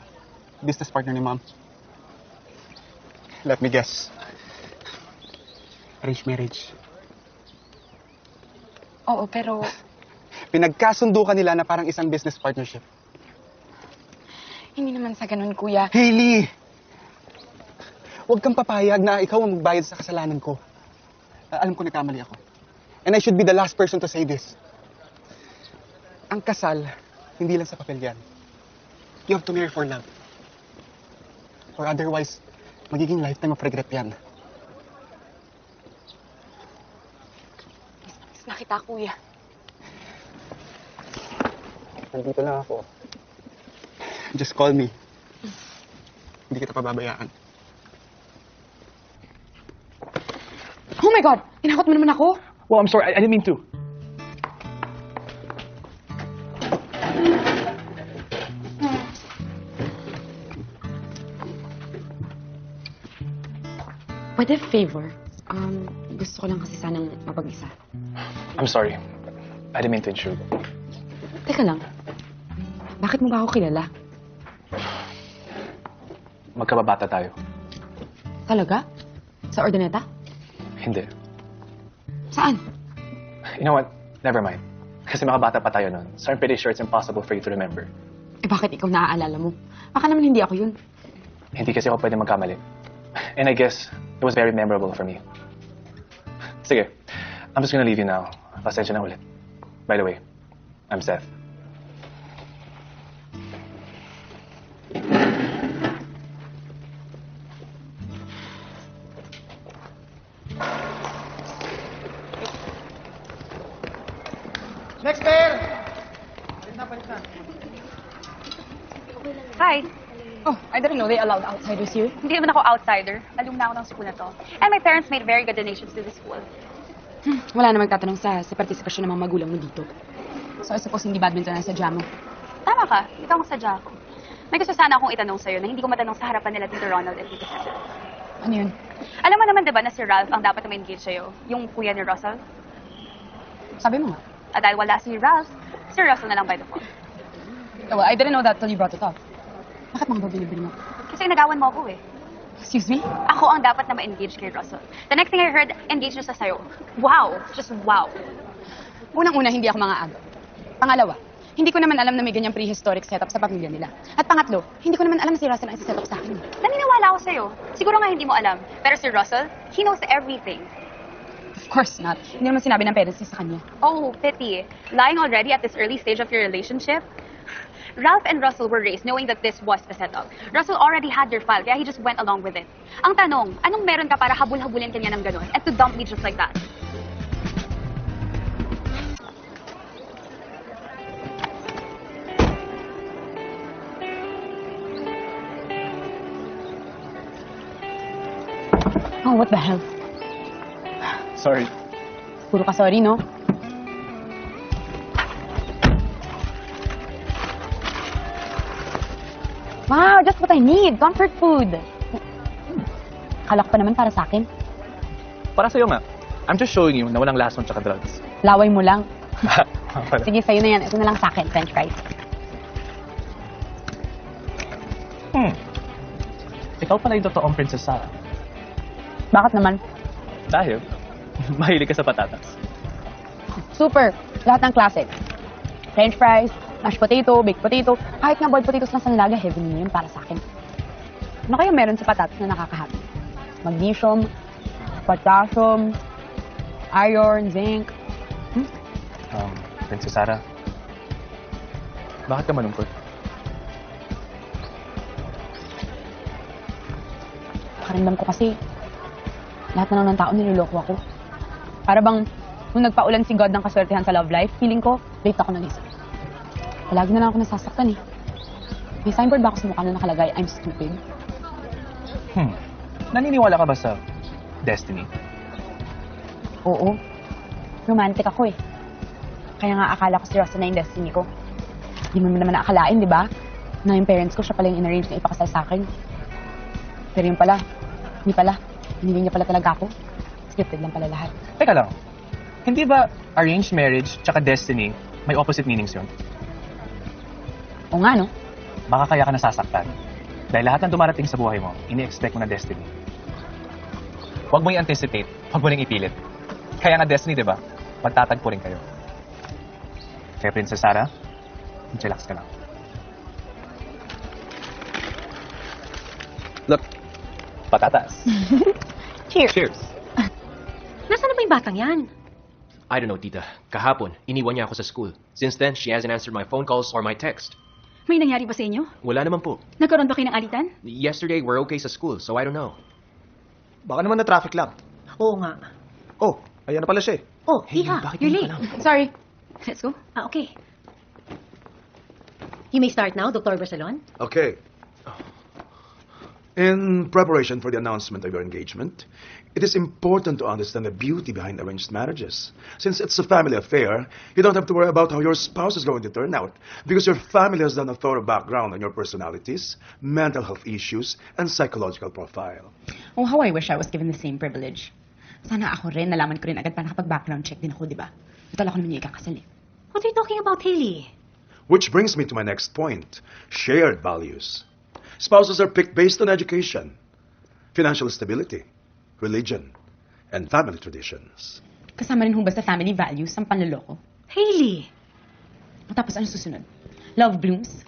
[SPEAKER 12] Business partner ni Mom. Let me guess. Arranged marriage.
[SPEAKER 2] Oo, pero
[SPEAKER 12] Pinagkasundo ka nila na parang isang business partnership.
[SPEAKER 2] hindi naman sa ganun, kuya.
[SPEAKER 12] Hailey! Huwag kang papayag na ikaw ang magbayad sa kasalanan ko. Alam ko nagkamali ako. And I should be the last person to say this. Ang kasal, hindi lang sa papel yan. You have to marry for love. Or otherwise, magiging lifetime of regret yan.
[SPEAKER 2] Miss na kita, kuya.
[SPEAKER 12] Nandito lang ako. Just call me. Hindi kita pababayaan.
[SPEAKER 2] Oh my God! Inakot mo naman ako?
[SPEAKER 13] Well, I'm sorry. I didn't mean to.
[SPEAKER 2] Pwede favor? Gusto ko lang kasi sanang mapag-isa.
[SPEAKER 13] I'm sorry. I didn't mean to intrude.
[SPEAKER 2] Teka lang. Bakit mo ba ako kilala?
[SPEAKER 13] Magkababata tayo.
[SPEAKER 2] Talaga? Sa Ordoneta?
[SPEAKER 13] Hindi.
[SPEAKER 2] Saan?
[SPEAKER 13] You know what? Never mind. Kasi makabata pa tayo nun. So I'm pretty sure it's impossible for you to remember.
[SPEAKER 2] Eh bakit ikaw naaalala mo? Baka naman hindi ako yun.
[SPEAKER 13] Hindi kasi ako pwede magkamali. And I guess it was very memorable for me. Sige. I'm just gonna leave you now. Pasensya na ulit. By the way, I'm Seth.
[SPEAKER 1] Next pair!
[SPEAKER 14] Hi.
[SPEAKER 2] Oh, I didn't know they allowed outsiders here.
[SPEAKER 14] Hindi naman ako outsider. Alumna ako ng school na to. And my parents made very good donations to the school.
[SPEAKER 2] Wala namang tatanong sa partisipasyon ng mga magulang mo dito. So I suppose hindi badminton na sadya mo.
[SPEAKER 14] Tama ka. Ito ang sadya ko. May gusto sana akong itanong sa'yo na hindi ko matanong sa harapan nila Tito Ronald at Tito Cesar.
[SPEAKER 2] Ano yun?
[SPEAKER 14] Alam mo naman diba na si Ralph ang dapat na ma-engage sa'yo? Yung kuya ni Russell?
[SPEAKER 2] Sabi mo nga.
[SPEAKER 14] At dahil wala si Ralph, si Russell na lang by default.
[SPEAKER 2] Oh, well, I didn't know that till you brought it up. Bakit mga babili mo?
[SPEAKER 14] Kasi nagawan mo ako eh.
[SPEAKER 2] Excuse me?
[SPEAKER 14] Ako ang dapat na ma-engage kay Russell. The next thing I heard, engage na sa sa'yo. Wow! Just wow!
[SPEAKER 2] Unang-una, hindi ako mga aga. Pangalawa, hindi ko naman alam na may ganyang prehistoric setup sa pamilya nila. At pangatlo, hindi ko naman alam na si Russell ang isa-setup sa akin.
[SPEAKER 14] Naniniwala ako sa'yo. Siguro nga hindi mo alam. Pero si Russell, he knows everything.
[SPEAKER 2] Of course not. Hindi naman sinabi ng parents niya sa kanya.
[SPEAKER 14] Oh, pity. Lying already at this early stage of your relationship? Ralph and Russell were raised knowing that this was the setup. Russell already had your file, kaya he just went along with it. Ang tanong, anong meron ka para habul-habulin ka niya ng ganun and to dump me just like that?
[SPEAKER 2] Oh, what the hell?
[SPEAKER 13] Sorry.
[SPEAKER 2] Puro ka sorry, no? Wow, just what I need. Comfort food. Kalak pa naman para sa akin.
[SPEAKER 13] Para sa'yo nga. I'm just showing you na walang lason tsaka drugs.
[SPEAKER 2] Laway mo lang. Sige, sa'yo na yan. Ito na lang sa akin, french fries.
[SPEAKER 13] Ikaw pala yung totoong Princess Sarah.
[SPEAKER 2] Bakit naman?
[SPEAKER 13] Dahil, mahilig ka sa patatas.
[SPEAKER 2] Super. Lahat ng classic. French fries, mashed potato, baked potato, kahit nga boiled potatoes lang sa nilaga, heaven na yun para sa akin. Ano kaya meron sa patatas na nakakahappy? Magnesium, potassium, iron, zinc.
[SPEAKER 13] Princess Sarah, bakit ka malungkot?
[SPEAKER 2] Pakiramdam ko kasi, lahat na lang ng tao niloloko ako. Para bang, nung nagpaulan si God ng kaswertehan sa love life, feeling ko, late ako ng isa. Palagi na lang ako nasasaktan eh. May signboard ba ako sa mukha na nakalagay, I'm stupid?
[SPEAKER 13] Naniniwala ka ba sa destiny?
[SPEAKER 2] Oo. Romantic ako eh. Kaya nga akala ko si Russell na yung destiny ko. Di mo naman naakalain, di ba? Na yung parents ko, siya pala yung in-arrange na ipakasal sa akin. Pero yun pala, hindi pala. Hindi niya pala talaga ako. Scripted lang pala lahat.
[SPEAKER 13] Teka lang, hindi ba arranged marriage tsaka destiny may opposite meanings yun?
[SPEAKER 2] Oo nga, no?
[SPEAKER 13] Baka kaya ka nasasaktan. Dahil lahat ng dumarating sa buhay mo, ini-expect mo na destiny. Huwag mo i-anticipate, huwag mo nang ipilit. Kaya nga destiny, di ba? Magtatagpo rin kayo. Kaya Princess Sarah, relax ka lang. Look, patatas.
[SPEAKER 2] Cheers.
[SPEAKER 13] Cheers.
[SPEAKER 4] Nasaan na ba yung batang yan?
[SPEAKER 8] I don't know, tita. Kahapon, iniwan niya ako sa school. Since then, she hasn't answered my phone calls or my text.
[SPEAKER 11] May nangyari ba sa inyo?
[SPEAKER 8] Wala naman po.
[SPEAKER 11] Nagkaroon ba kayo ng alitan?
[SPEAKER 8] Yesterday, we're okay sa school, so I don't know.
[SPEAKER 1] Baka naman na traffic lang.
[SPEAKER 4] Oo nga.
[SPEAKER 1] Oh, ayan na pala siya eh.
[SPEAKER 4] Oh, Iha, you're late.
[SPEAKER 2] Sorry.
[SPEAKER 11] Let's go.
[SPEAKER 4] Okay. You may start now, Dr. Barcelon.
[SPEAKER 10] Okay. In preparation for the announcement of your engagement, it is important to understand the beauty behind arranged marriages. Since it's a family affair, you don't have to worry about how your spouse is going to turn out because your family has done a thorough background on your personalities, mental health issues, and psychological profile.
[SPEAKER 2] Oh, how I wish I was given the same privilege. Sana ako rin, nalaman ko rin agad para nakapag-background check din ako, di ba? Total ako naman yung ikakasal eh.
[SPEAKER 4] What are you talking about, Haley?
[SPEAKER 10] Which brings me to my next point, shared values. Spouses are picked based on education, financial stability, religion, and family traditions.
[SPEAKER 2] Kasama rin ho ba sa family values ang panloloko?
[SPEAKER 4] Haley!
[SPEAKER 2] Tapos ano susunod? Love blooms?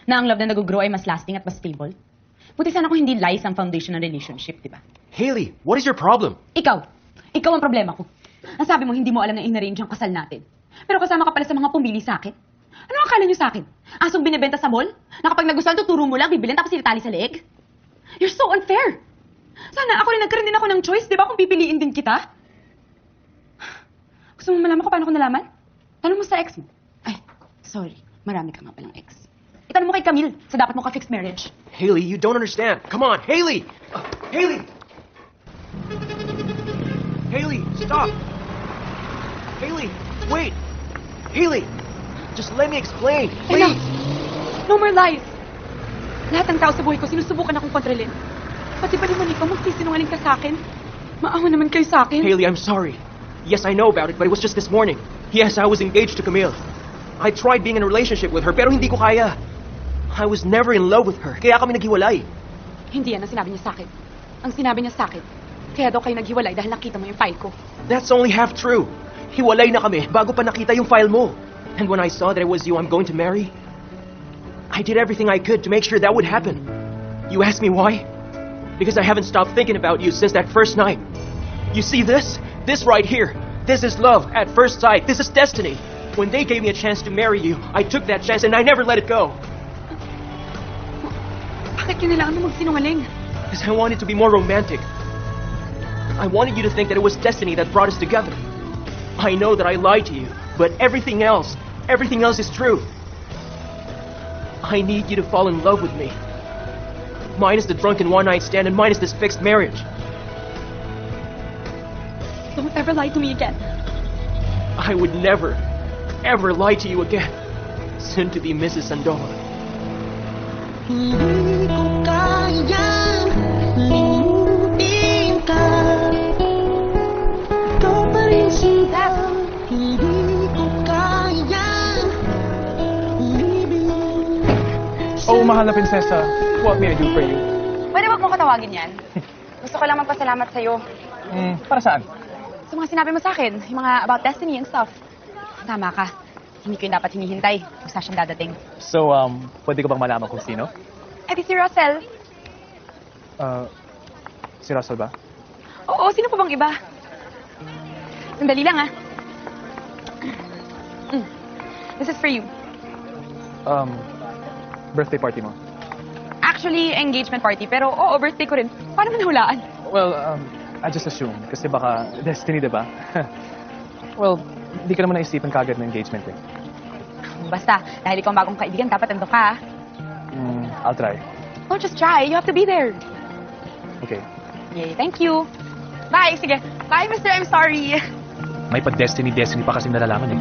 [SPEAKER 2] Na ang love na nag-grow ay mas lasting at mas stable? Buti sana kung hindi lies ang foundation ng relationship, di ba?
[SPEAKER 8] Haley, what is your problem?
[SPEAKER 2] Ikaw! Ikaw ang problema ko. Ang sabi mo, hindi mo alam na in-arrange ang kasal natin. Pero kasama ka pala sa mga pumili sa akin. Ano ang akala niyo sa akin? Asong binibenta sa mall? Na kapag nagustuhan, tuturo mo lang, bibilin tapos ilitali sa leeg? You're so unfair! Sana ako rin nagkaroon din ako ng choice, di ba, kung pipiliin din kita? Gusto mo malaman ko paano ko nalaman? Tanong mo sa ex mo. Ay, sorry. Marami ka nga palang ex. Itanong mo kay Camille sa dapat mo ka-fixed marriage.
[SPEAKER 8] Haley, you don't understand. Come on, Haley! Haley! Haley, stop! Haley, wait! Haley! Just let me explain, please!
[SPEAKER 2] Enough! No more lies! Lahat ng tao sa buhay ko, sinusubukan akong kontrolin. Pati ba naman ikaw magsisinungaling ka sa akin? Maawa naman kayo sa akin.
[SPEAKER 8] Haley, I'm sorry. Yes, I know about it, but it was just this morning. Yes, I was engaged to Camille. I tried being in a relationship with her, pero hindi ko kaya. I was never in love with her, kaya kami naghiwalay.
[SPEAKER 2] Hindi yan ang sinabi niya sa akin. Ang sinabi niya sa akin, kaya daw kayo naghiwalay dahil nakita mo yung file ko.
[SPEAKER 8] That's only half true. Hiwalay na kami bago pa nakita yung file mo. And when I saw that it was you I'm going to marry, I did everything I could to make sure that would happen. You ask me why? Because I haven't stopped thinking about you since that first night. You see this? This right here. This is love at first sight. This is destiny. When they gave me a chance to marry you, I took that chance and I never let it go.
[SPEAKER 2] Bakit kailangan mo magsinungaling?
[SPEAKER 8] Because I wanted to be more romantic. I wanted you to think that it was destiny that brought us together. I know that I lied to you, but everything else is true. I need you to fall in love with me. Minus the drunken one-night stand and minus this fixed marriage.
[SPEAKER 2] Don't ever lie to me again.
[SPEAKER 8] I would never, ever lie to you again. Soon to be Mrs. Sandoval.
[SPEAKER 15] Hindi ko kayang limutin ka. Ikaw pa rin sila. Hindi ko kayang libing.
[SPEAKER 12] Oh, mahal na prinsesa. What may I do for you?
[SPEAKER 2] Pwede wag mo katawagin yan. Gusto ko lang magpasalamat sa'yo.
[SPEAKER 12] Para saan?
[SPEAKER 2] Sa mga sinabi mo sa akin, yung mga about destiny and stuff. Tama ka. Hindi ko yung dapat hinihintay. Basta siyang dadating.
[SPEAKER 13] So, pwede ko bang malaman kung sino?
[SPEAKER 2] Eh di si Russell.
[SPEAKER 13] Si Russell ba?
[SPEAKER 2] Oo, sino pa bang iba? Sandali lang, ah. This is for you.
[SPEAKER 13] Birthday party mo?
[SPEAKER 2] Actually, engagement party. Pero oo, birthday ko rin. Paano mo nahulaan?
[SPEAKER 13] Well, I just assume. Kasi baka destiny, diba? Well, hindi ka naman naisipan kagad ng engagement eh.
[SPEAKER 2] Basta, dahil ikaw ang bagong kaibigan, dapat ando ka, ah.
[SPEAKER 13] I'll try.
[SPEAKER 2] Don't just try. You have to be there.
[SPEAKER 13] Okay.
[SPEAKER 2] Yay, thank you. Bye, sige. Bye, Mr. I'm sorry.
[SPEAKER 13] May pa-destiny pa kasi nalalaman eh.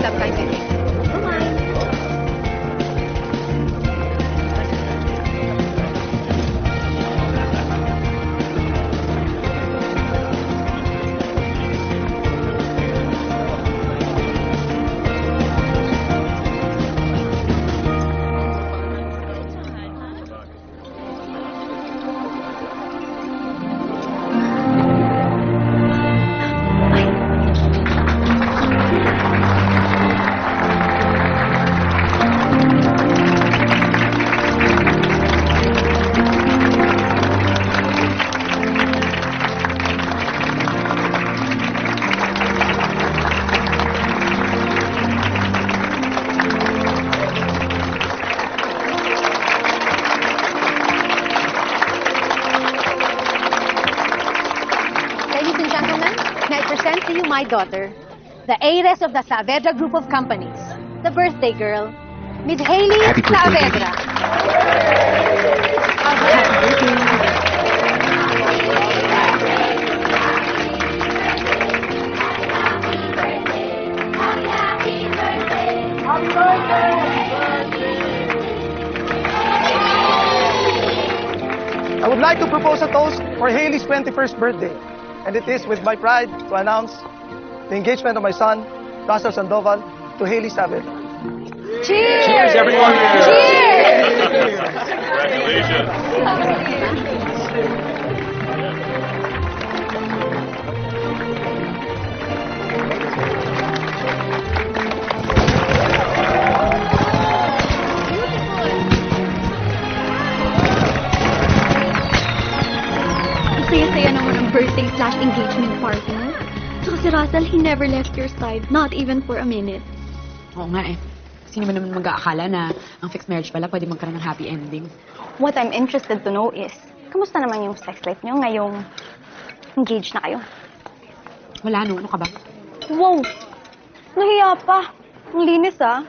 [SPEAKER 4] Stop kayo, baby.
[SPEAKER 16] my daughter, the heiress of the Saavedra Group of Companies, the birthday girl, Miss Hailey
[SPEAKER 8] Happy birthday, baby.
[SPEAKER 16] Saavedra.
[SPEAKER 1] I would like to propose a toast for Haley's 21st birthday. And it is with my pride to announce the engagement of my son, Russell Sandoval, to Haley Saavedra.
[SPEAKER 16] Cheers!
[SPEAKER 1] Cheers, everyone!
[SPEAKER 16] Cheers!
[SPEAKER 9] Ang saya-saya naman ang birthday/engagement party. Tsaka si Russell, he never left your side, not even for a minute.
[SPEAKER 2] Oo nga eh. Sino ba naman mag-aakala na ang fixed marriage pala pwede magkaroon ng happy ending?
[SPEAKER 3] What I'm interested to know is, kamusta naman yung sex life niyo ngayong engaged na kayo?
[SPEAKER 2] Wala no, ano ka ba?
[SPEAKER 3] Wow! Nahiya pa. Ang linis ah.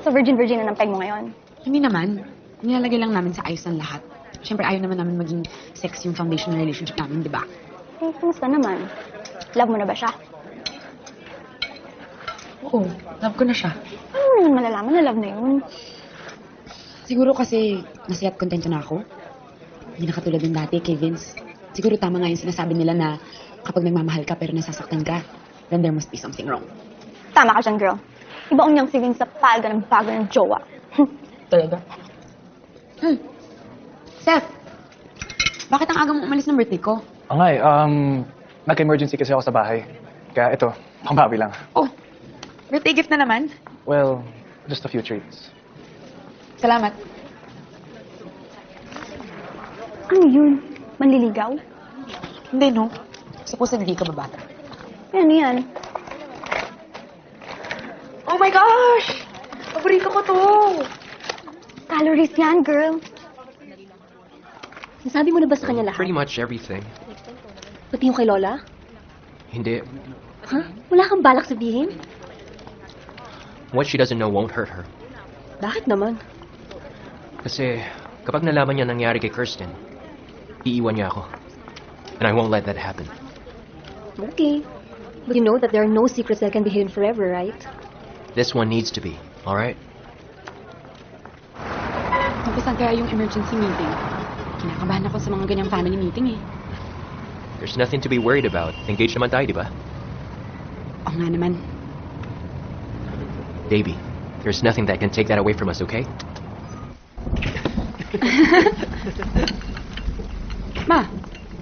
[SPEAKER 3] So virgin na ng peg mo ngayon.
[SPEAKER 2] Hindi naman. Nilalagay lang namin sa ayos ang lahat. Siyempre ayaw naman namin maging sex yung foundation ng relationship namin, di ba?
[SPEAKER 3] Eh, kamusta naman? Love mo na ba siya?
[SPEAKER 2] Oo, love ko na siya.
[SPEAKER 3] Ano malalaman na love na yun?
[SPEAKER 2] Siguro kasi masaya at kontento na ako. Hindi na katulad ng dati kay Vince. Siguro tama nga yung sinasabi nila na kapag nagmamahal ka pero nasasaktan ka, then there must be something wrong.
[SPEAKER 3] Tama ka dyan, girl. Iba unyang si Vince sa palga ng bago ng jowa.
[SPEAKER 2] Talaga? Seth, bakit ang aga mo umalis ng birthday ko?
[SPEAKER 12] Angay, nag-emergency kasi ako sa bahay. Kaya ito, pangbawi lang.
[SPEAKER 2] Oh, birthday gift na naman?
[SPEAKER 12] Well, just a few treats.
[SPEAKER 2] Salamat.
[SPEAKER 3] Ano yun? Manliligaw?
[SPEAKER 2] Hindi, no? Supposedly ka babata.
[SPEAKER 3] Ano yan?
[SPEAKER 2] Oh my gosh! Paborito ko to!
[SPEAKER 3] Calories yan, girl.
[SPEAKER 16] Nasabi mo na ba sa kanya lahat?
[SPEAKER 8] Pretty much everything.
[SPEAKER 16] Pati yung kay Lola?
[SPEAKER 8] Hindi.
[SPEAKER 16] Ha? Wala kang balak sabihin?
[SPEAKER 8] What she doesn't know won't hurt her.
[SPEAKER 16] Bakit naman?
[SPEAKER 8] Kasi kapag nalaman niya nangyari kay Kirsten, iiwan niya ako. And I won't let that happen.
[SPEAKER 16] Okay. But you know that there are no secrets that can be hidden forever, right?
[SPEAKER 8] This one needs to be, alright?
[SPEAKER 2] Napisan kaya yung emergency meeting. Kinakabahan ako sa mga ganyang family meeting eh.
[SPEAKER 8] There's nothing to be worried about. Engaged naman tayo, di ba?
[SPEAKER 2] Oo nga naman.
[SPEAKER 8] Baby, there's nothing that can take that away from us, okay?
[SPEAKER 2] Ma,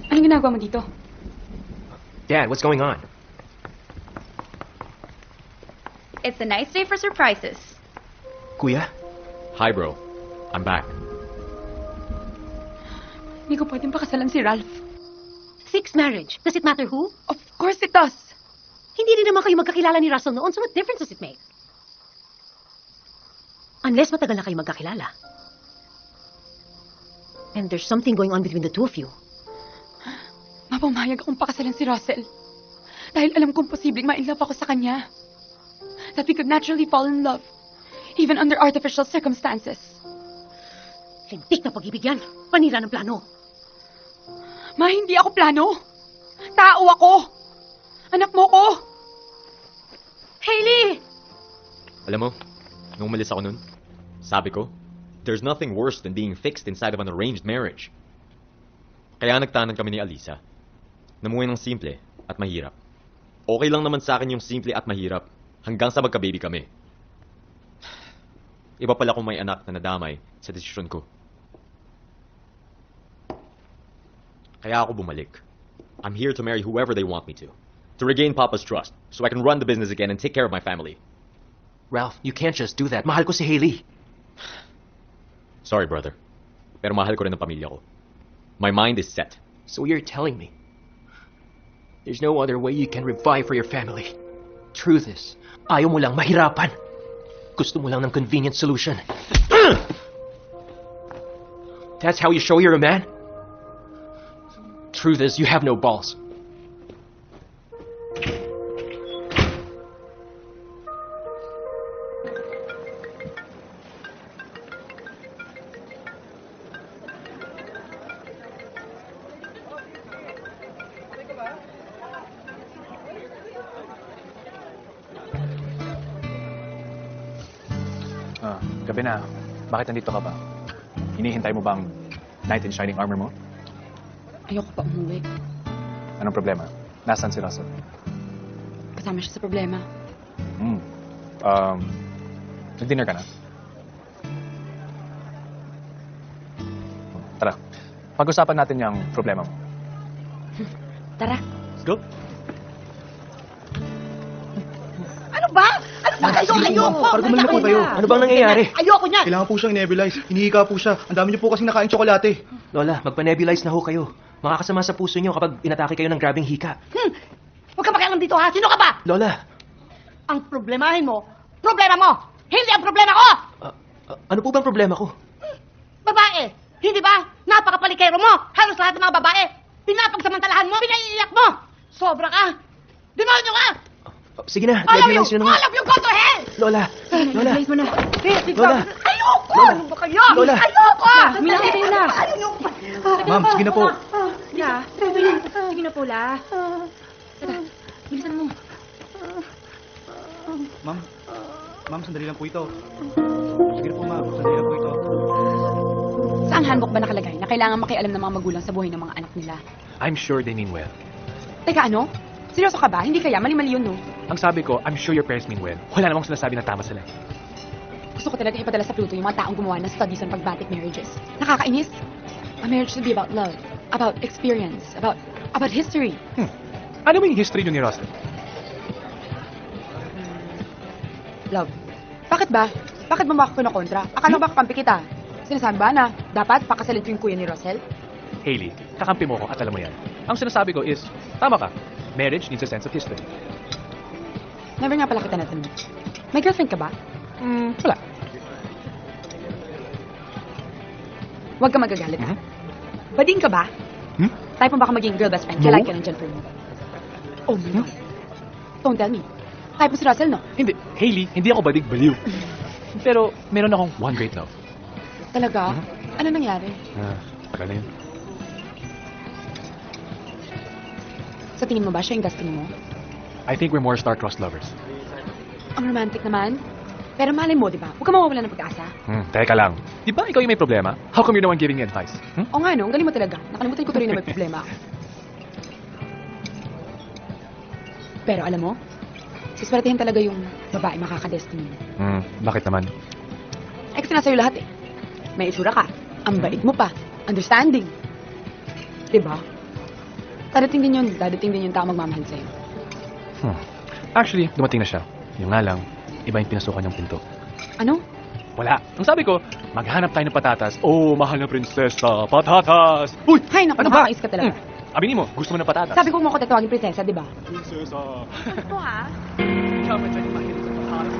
[SPEAKER 2] anong ginagawa mo dito?
[SPEAKER 8] Dad, what's going on?
[SPEAKER 14] It's a nice day for surprises.
[SPEAKER 8] Kuya?
[SPEAKER 5] Hi, bro. I'm back.
[SPEAKER 2] Hindi ko pwedeng pakasalan si Ralph.
[SPEAKER 4] Fixed marriage. Does it matter who?
[SPEAKER 2] Of course it does.
[SPEAKER 4] Hindi rin naman kayo magkakilala ni Russell noon, so what difference does it make? Unless matagal na kayo magkakilala. And there's something going on between the two of you.
[SPEAKER 2] Mapumayag akong pakasalan si Russell. Dahil alam kong posibleng ma-inlove ako sa kanya. That we could naturally fall in love. Even under artificial circumstances.
[SPEAKER 4] Lintik na pag-ibig yan. Panira ng plano.
[SPEAKER 2] Ma, hindi ako plano. Tao ako. Anak mo ko.
[SPEAKER 4] Hailey!
[SPEAKER 5] Alam mo, nung umalis ako nun, sabi ko, there's nothing worse than being fixed inside of an arranged marriage. Kaya nagtanan kami ni Alisa. Namuhay ng simple at mahirap. Okay lang naman sa akin yung simple at mahirap hanggang sa magka-baby kami. Iba pala kung may anak na nadamay sa desisyon ko. Kaya ako bumalik. I'm here to marry whoever they want me to regain Papa's trust, so I can run the business again and take care of my family.
[SPEAKER 8] Ralph, you can't just do that. Mahal ko si Hailey.
[SPEAKER 5] Sorry, brother. Pero mahal ko rin ang pamilya ko. My mind is set.
[SPEAKER 8] So you're telling me there's no other way you can revive for your family. Truth is, ayaw mo lang mahirapan. Gusto mo lang ng convenient solution. That's how you show you're a man? Truth is, you have no balls.
[SPEAKER 13] Gabi na. Bakit nandito ka ba? Hinihintay mo bang knight in shining armor mo?
[SPEAKER 2] Ayoko pa umuwi.
[SPEAKER 13] Anong problema? Nasaan si Russell?
[SPEAKER 2] Kasama siya sa problema.
[SPEAKER 13] Nag-dinner ka na? Tara. Pag-usapan natin yung problema mo.
[SPEAKER 2] Tara.
[SPEAKER 13] Let's go.
[SPEAKER 17] Ano ba? Ano ba kayo? Ayoko!
[SPEAKER 1] Para gumaling na po kayo.
[SPEAKER 8] Ano bang nangyayari?
[SPEAKER 17] Ayoko niyan!
[SPEAKER 1] Kailangan po siyang nebulize. Hinihika po siya. Ang dami niyo po kasing nakain tsokolate.
[SPEAKER 8] Lola, magpa-nebulize na ho kayo. Makakasama sa puso niyo kapag inatake kayo ng grabing hika.
[SPEAKER 17] Huwag ka makialam dito ha! Sino ka ba?
[SPEAKER 8] Lola,
[SPEAKER 17] Ang problemahin mo, problema mo! Hindi ang problema ko!
[SPEAKER 8] ano po bang problema ko?
[SPEAKER 17] Babae! Hindi ba? Napakapalikero mo! Halos lahat ng mga babae! Pinapagsamantalahan mo! Pinaiiyak mo! Sobra ka! Demonyo ka!
[SPEAKER 8] Sige na,
[SPEAKER 17] All of you!
[SPEAKER 8] nebulize nyo na nga.
[SPEAKER 17] All of you go to hell!
[SPEAKER 8] Lola! Lola!
[SPEAKER 17] Nebulize mo na.
[SPEAKER 8] Lola!
[SPEAKER 17] Ayoko!
[SPEAKER 8] Lola!
[SPEAKER 17] Ano ba kayo?
[SPEAKER 8] Lola!
[SPEAKER 17] Ayoko!
[SPEAKER 11] Humilang kayo na.
[SPEAKER 1] Ma'am, sige na po.
[SPEAKER 11] La, sige na po, La. Tara, bilisan mo.
[SPEAKER 1] Ma'am, ma'am, sandali lang po ito. Sige na po, ma'am. Sandali lang po ito.
[SPEAKER 2] Saan handbook ba nakalagay na kailangan makialam ng mga magulang sa buhay ng mga anak nila?
[SPEAKER 13] I'm sure they mean well.
[SPEAKER 2] Teka, ano? Seryoso ka ba? Hindi kaya? Mali-mali yun, no?
[SPEAKER 13] Ang sabi ko, I'm sure your parents mean well. Wala namang sinasabi na tama sila.
[SPEAKER 2] Gusto ko talaga ipadala sa Pluto yung mga taong gumawa ng studies on pragmatic marriages. Nakakainis. A marriage should be about love, about experience, about history.
[SPEAKER 13] Ano ba yung history nyo ni Russell?
[SPEAKER 2] Love. Bakit ba? Bakit mo ako kontra? Akala ba kakampi kita? Sinasabi ba na dapat pakasalin ko yung kuya ni Russell?
[SPEAKER 13] Hailey, kakampi mo ko at alam mo yan. Ang sinasabi ko is, tama ka. Marriage needs a sense of history.
[SPEAKER 2] Never nga pala kita natanong. May girlfriend ka ba?
[SPEAKER 13] Wala.
[SPEAKER 2] Huwag ka magagalit, ha? Bading ka ba? Type mo baka maging girl best friend?
[SPEAKER 13] No.
[SPEAKER 2] Kaya like ka ng Jennifer mo. Oh my God. Don't tell me. Type mo si Russell, no?
[SPEAKER 13] Hindi. Hailey, hindi ako badig-baliw. Pero meron akong one great love.
[SPEAKER 2] Talaga? Ano nangyari?
[SPEAKER 13] Tagal na yun.
[SPEAKER 2] Sa tingin mo ba siya yung destiny mo?
[SPEAKER 13] I think we're more star-crossed lovers.
[SPEAKER 2] Ang romantic naman. Pero malay mo, di ba? Huwag ka mawawala ng pag-asa.
[SPEAKER 13] Teka lang. Di ba ikaw yung may problema? How come you're the one giving me advice?
[SPEAKER 2] O nga, no? Ang galing mo talaga. Nakalimutan ko tuloy na may problema ako. Pero alam mo, siswertihin talaga yung babae makakadestiny mo.
[SPEAKER 13] Bakit naman?
[SPEAKER 2] Eh, kasi nasa iyo lahat eh. May itsura ka. Ang bait mo pa. Understanding. Diba? Dadating din yung tao magmamahal sa'yo.
[SPEAKER 13] Actually, dumating na siya. Yung nga lang, iba yung pinasukan niyang pinto.
[SPEAKER 2] Ano?
[SPEAKER 13] Wala. Ang sabi ko, maghanap tayo ng patatas. Oh, mahal na prinsesa, patatas! Uy!
[SPEAKER 2] Hay, naku,
[SPEAKER 13] Ano ba?
[SPEAKER 2] nakakais ka talaga.
[SPEAKER 13] Aminin mo, gusto mo ng patatas?
[SPEAKER 2] Sabi ko mo ako tatawagin prinsesa, di ba?
[SPEAKER 13] Prinsesa!
[SPEAKER 2] Ano ha?
[SPEAKER 13] Dapat siya yung mahilig sa patatas.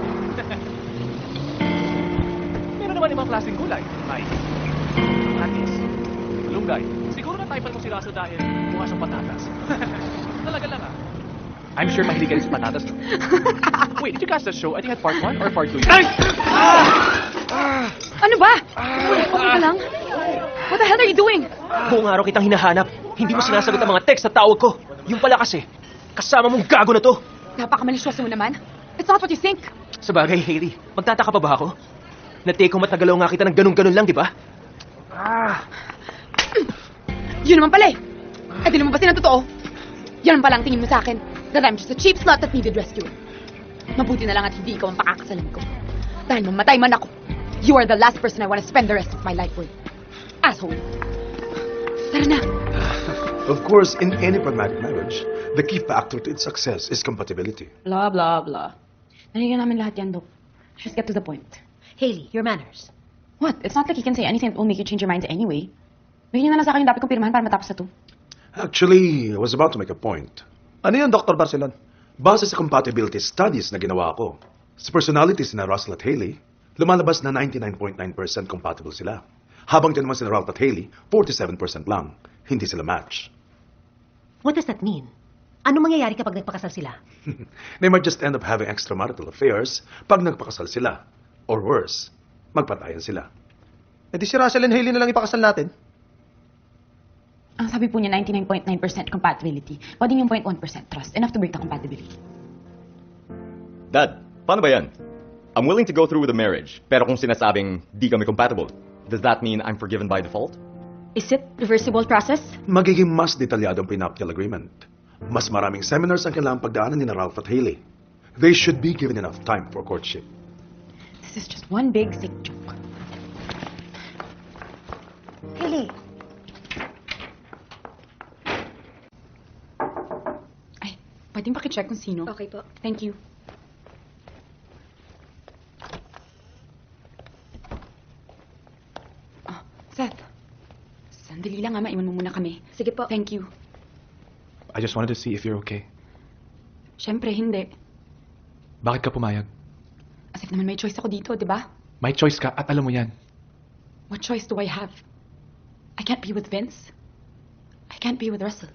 [SPEAKER 13] Meron naman ibang klaseng gulay. May katis, malunggay. Siguro na-type mo si Russell dahil mukha siyang patatas. Talaga lang ah. I'm sure mahilig ka rin sa patatas. Wait, did you cast that show? I think had part 1 or part 2? Ay!
[SPEAKER 2] Ano ba? Okay ka lang? What the hell are you doing?
[SPEAKER 8] Buong araw kitang hinahanap. Hindi mo sinasagot ang mga text sa tawag ko. Yung pala kasi, kasama mong gago na to.
[SPEAKER 2] Napakamalisyoso mo naman. It's not what you think.
[SPEAKER 8] Sabagay, Hailey, magtataka pa ba ako? Na-take home at nagalaw nga kita ng ganun-ganun lang, di ba?
[SPEAKER 2] Yun naman pala eh. Eh, di naman ba sinatotoo? Yan pala ang tingin mo sa akin. That I'm just a cheap slut that needed rescuing. Mabuti na lang at hindi ikaw ang pakakasalan ko. Dahil mamatay man ako, you are the last person I want to spend the rest of my life with. Asshole. Tara na.
[SPEAKER 10] Of course, in any pragmatic marriage, the key factor to its success is compatibility.
[SPEAKER 2] Blah, blah, blah. Narinig namin lahat yan, Dok. Just get to the point.
[SPEAKER 4] Hailey, your manners.
[SPEAKER 2] What? It's not like you can say anything that will make you change your minds anyway. Bigyan niyo na lang sa akin yung dapat kong pirmahan para matapos na to.
[SPEAKER 10] Actually, I was about to make a point.
[SPEAKER 1] Ano yun, Dr. Barcelon?
[SPEAKER 10] Base sa compatibility studies na ginawa ko, sa personalities na Russell at Hailey, lumalabas na 99.9% compatible sila. Habang dyan naman sila Ralph at Hailey, 47% lang. Hindi sila match.
[SPEAKER 4] What does that mean? Ano mangyayari kapag nagpakasal sila?
[SPEAKER 10] They might just end up having extramarital affairs pag nagpakasal sila. Or worse, magpatayan sila.
[SPEAKER 1] Eh di si Russell and Hailey na lang ipakasal natin.
[SPEAKER 2] Ang sabi po niya, 99.9% compatibility. Pwedeng yung 0.1% trust. Enough to break the compatibility.
[SPEAKER 7] Dad, paano ba yan? I'm willing to go through with the marriage, pero kung sinasabing di kami compatible, does that mean I'm forgiven by default?
[SPEAKER 11] Is it reversible process?
[SPEAKER 10] Magiging mas detalyado ang prenuptial agreement. Mas maraming seminars ang kailangang pagdaanan ni Ralph at Hailey. They should be given enough time for courtship.
[SPEAKER 11] This is just one big sick joke.
[SPEAKER 4] Hailey,
[SPEAKER 2] Pwedeng pakicheck kung sino?
[SPEAKER 11] Okay po.
[SPEAKER 2] Thank you. Seth. Sandali lang maiwan mo muna kami.
[SPEAKER 11] Sige po.
[SPEAKER 2] Thank you.
[SPEAKER 13] I just wanted to see if you're okay.
[SPEAKER 2] Siyempre, hindi.
[SPEAKER 13] Bakit ka pumayag?
[SPEAKER 2] As if naman may choice ako dito, di ba?
[SPEAKER 13] May choice ka at alam mo yan.
[SPEAKER 2] What choice do I have? I can't be with Vince. I can't be with Russell.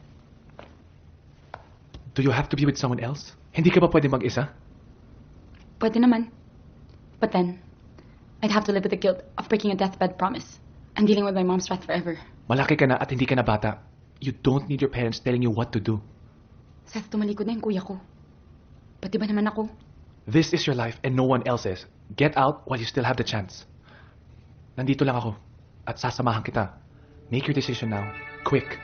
[SPEAKER 13] Do you have to be with someone else? Hindi ka ba pwede mag-isa?
[SPEAKER 2] Pwede naman. But then, I'd have to live with the guilt of breaking a deathbed promise and dealing with my mom's wrath forever.
[SPEAKER 13] Malaki ka na at hindi ka na bata. You don't need your parents telling you what to do.
[SPEAKER 2] Seth, tumalikod na yung kuya ko. Pati ba naman ako?
[SPEAKER 13] This is your life and no one else's. Get out while you still have the chance. Nandito lang ako at sasamahan kita. Make your decision now. Quick.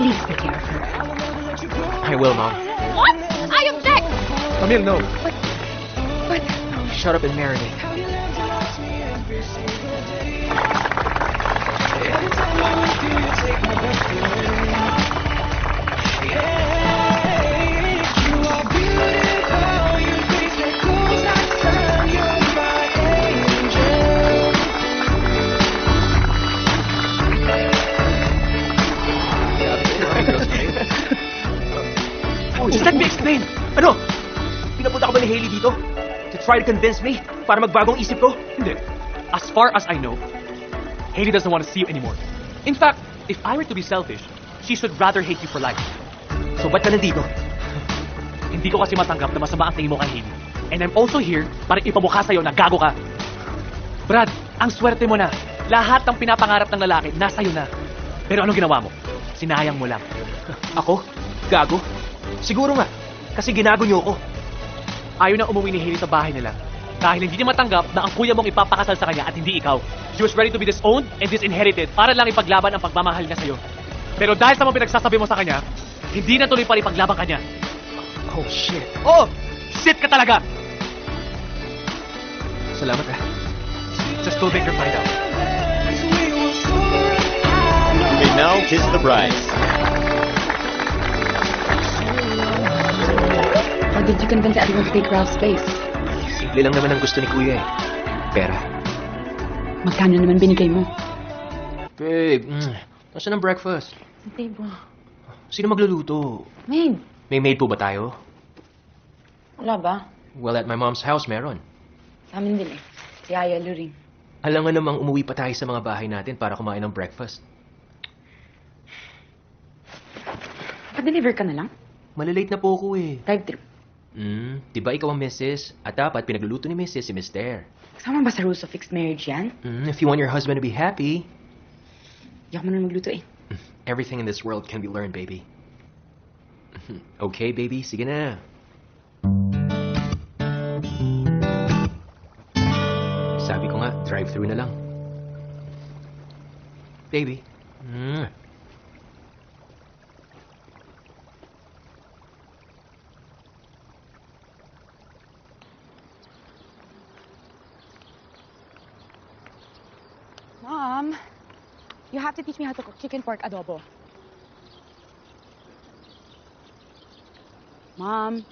[SPEAKER 11] Please take care of her.
[SPEAKER 8] I will, Mom.
[SPEAKER 9] What? I object!
[SPEAKER 1] Camille, no.
[SPEAKER 9] But...
[SPEAKER 8] Shut up and marry me.
[SPEAKER 18] Just let me explain. Ano? Pinapunta ka ba ni Hailey dito? To try to convince me? Para magbagong isip ko?
[SPEAKER 13] Hindi. As far as I know, Hailey doesn't want to see you anymore. In fact, if I were to be selfish, she should rather hate you for life.
[SPEAKER 18] So ba't ka nandito?
[SPEAKER 13] Hindi ko kasi matanggap na masama ang tingin mo kay Hailey. And I'm also here para ipamukha sa'yo na gago ka. Brad, ang swerte mo na. Lahat ng pinapangarap ng lalaki, nasa iyo na. Pero anong ginawa mo? Sinayang mo lang.
[SPEAKER 18] Ako? Gago? Siguro nga. Kasi ginago niyo ako.
[SPEAKER 13] Ayaw na umuwi ni Hailey sa bahay nila. Dahil hindi niya matanggap na ang kuya mong ipapakasal sa kanya at hindi ikaw. She was ready to be disowned and disinherited para lang ipaglaban ang pagmamahal niya sa'yo. Pero dahil sa mga pinagsasabi mo sa kanya, hindi na tuloy pa rin ipaglaban kanya.
[SPEAKER 18] Oh, shit.
[SPEAKER 13] Oh! Shit ka talaga!
[SPEAKER 8] Salamat ah.
[SPEAKER 13] Just go make her find out.
[SPEAKER 7] You may now kiss the bride.
[SPEAKER 2] How did you convince everyone to take Ralph's place?
[SPEAKER 8] Simple lang naman ang gusto ni Kuya eh. Pera.
[SPEAKER 2] Magkano naman binigay mo?
[SPEAKER 8] Babe, nasaan ang breakfast?
[SPEAKER 2] Sa table.
[SPEAKER 8] Sino magluluto?
[SPEAKER 2] Maid.
[SPEAKER 8] May maid po ba tayo?
[SPEAKER 2] Wala ba?
[SPEAKER 8] Well, at my mom's house, meron.
[SPEAKER 2] Sa amin din eh. Si Aya Luring.
[SPEAKER 8] Alam nga namang umuwi pa tayo sa mga bahay natin para kumain ng breakfast.
[SPEAKER 2] Pa-deliver ka na lang?
[SPEAKER 8] Malilate na po ako eh.
[SPEAKER 2] Drive-thru.
[SPEAKER 8] Diba ikaw ang Mrs. At dapat pinagluluto ni Mrs. si Mr.
[SPEAKER 2] Kasama ba sa rules of fixed marriage yan?
[SPEAKER 8] If you want your husband to be happy,
[SPEAKER 2] Hindi ako marunong magluto eh.
[SPEAKER 8] everything in this world can be learned, baby. Okay, baby? Sige na. Sabi ko nga, drive-thru na lang. Baby.
[SPEAKER 2] Mom, you have to teach me how to cook chicken pork adobo. Mom.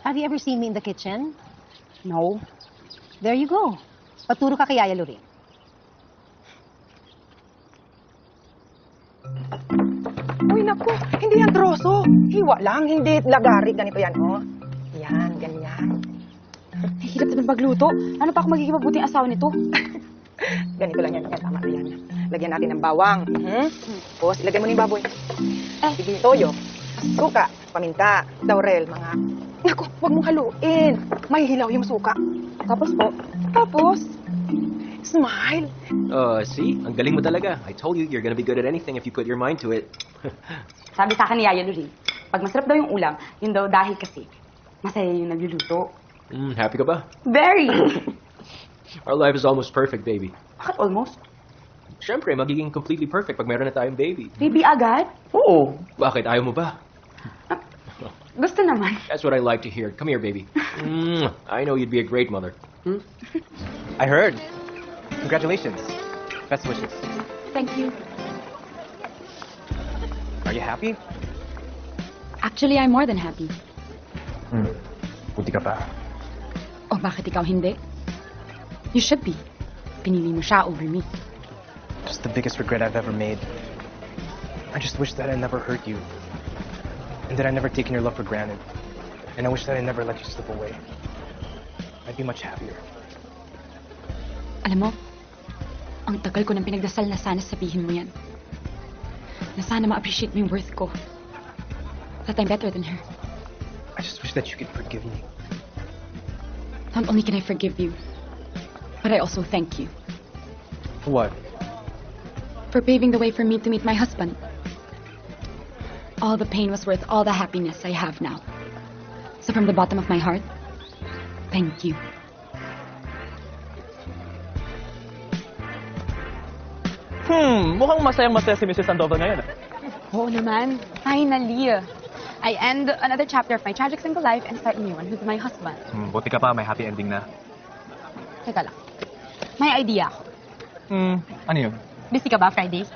[SPEAKER 16] Have you ever seen me in the kitchen?
[SPEAKER 2] No.
[SPEAKER 16] There you go. Paturo ka kay Yaya Luring.
[SPEAKER 6] Uy, naku. Hindi yan troso. Hiwa lang. Hindi lagari. Ganito yan, oh. Yan, ganyan.
[SPEAKER 2] Hirap naman magluto. Ano pa ako magiging mabuting asawa nito?
[SPEAKER 6] Ganito lang yan. Yan, tama na yan. Lagyan natin ng bawang. Tapos, ilagay mo na yung baboy. Sige, toyo. Suka, paminta, laurel, mga... Naku, huwag mong haluin. May hilaw yung suka. Tapos po, smile.
[SPEAKER 8] See? Ang galing mo talaga. I told you, you're gonna be good at anything if you put your mind to it.
[SPEAKER 2] Sabi sa akin ni Yaya Luri, pag masarap daw yung ulam, yun daw dahil kasi masaya yung nagluluto.
[SPEAKER 8] Happy ka ba?
[SPEAKER 2] Very!
[SPEAKER 8] Our life is almost perfect, baby.
[SPEAKER 2] Bakit almost?
[SPEAKER 8] Siyempre, magiging completely perfect pag meron na tayong baby.
[SPEAKER 2] Baby agad?
[SPEAKER 8] Oo. Bakit? Ayaw mo ba?
[SPEAKER 2] Gusto naman.
[SPEAKER 8] That's what I like to hear. Come here, baby. I know you'd be a great mother.
[SPEAKER 13] I heard. Congratulations. Best wishes.
[SPEAKER 2] Thank you.
[SPEAKER 13] Are you happy?
[SPEAKER 11] Actually, I'm more than happy.
[SPEAKER 13] Buti ka pa.
[SPEAKER 11] O bakit ikaw hindi? You should be. Pinili mo siya over me.
[SPEAKER 13] Just the biggest regret I've ever made. I just wish that I never hurt you. And that I never taken your love for granted. And I wish that I never let you slip away. I'd be much happier.
[SPEAKER 11] Alam mo, ang tagal ko nang pinagdasal na sana sabihin mo yan. Na sana ma-appreciate mo yung worth ko. That I'm better than her.
[SPEAKER 13] I just wish that you could forgive me.
[SPEAKER 11] Not only can I forgive you, but I also thank you
[SPEAKER 13] For what?
[SPEAKER 11] for paving the way for me to meet my husband. All the pain was worth all the happiness I have now. So from the bottom of my heart, thank you.
[SPEAKER 13] Mukhang masayang-masaya si Mrs. Sandoval ngayon.
[SPEAKER 2] Oo naman. Finally. I end another chapter of my tragic single life and start a new one with my husband.
[SPEAKER 13] Buti ka pa, may happy ending na.
[SPEAKER 2] Teka lang. May idea ako.
[SPEAKER 13] Ano yun?
[SPEAKER 2] Busy ka ba Fridays?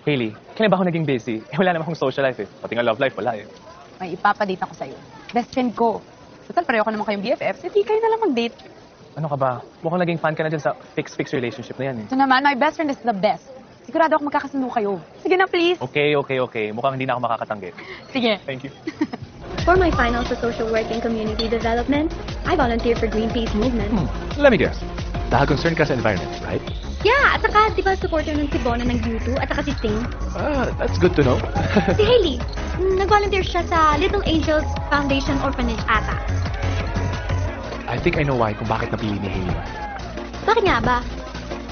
[SPEAKER 13] Hailey, kailan ba ako naging busy? Wala naman akong social life eh. Pati nga love life, wala eh.
[SPEAKER 2] May ipapadate ako sa'yo. Best friend ko. Total, pareho ka naman kayong BFFs. Hindi kayo na lang mag-date.
[SPEAKER 13] Ano ka ba? Mukhang naging fan ka na dyan sa fix relationship na yan eh.
[SPEAKER 2] Ito naman, my best friend is the best. Sigurado ako magkakasundo kayo. Sige na, please.
[SPEAKER 13] Okay. Mukhang hindi na ako makakatanggi.
[SPEAKER 2] Sige.
[SPEAKER 13] Thank you.
[SPEAKER 3] For my finals sa social work and community development, I volunteer for Greenpeace movement.
[SPEAKER 13] Let me guess. Dahil concerned ka sa environment, right?
[SPEAKER 3] Yeah, at saka, di ba, supporter ng si Bona ng U2 at saka si Sting?
[SPEAKER 13] That's good to know.
[SPEAKER 3] Si Hailey, nag-volunteer siya sa Little Angels Foundation Orphanage ata.
[SPEAKER 13] I think I know why kung bakit napili ni Hailey.
[SPEAKER 3] Bakit nga ba?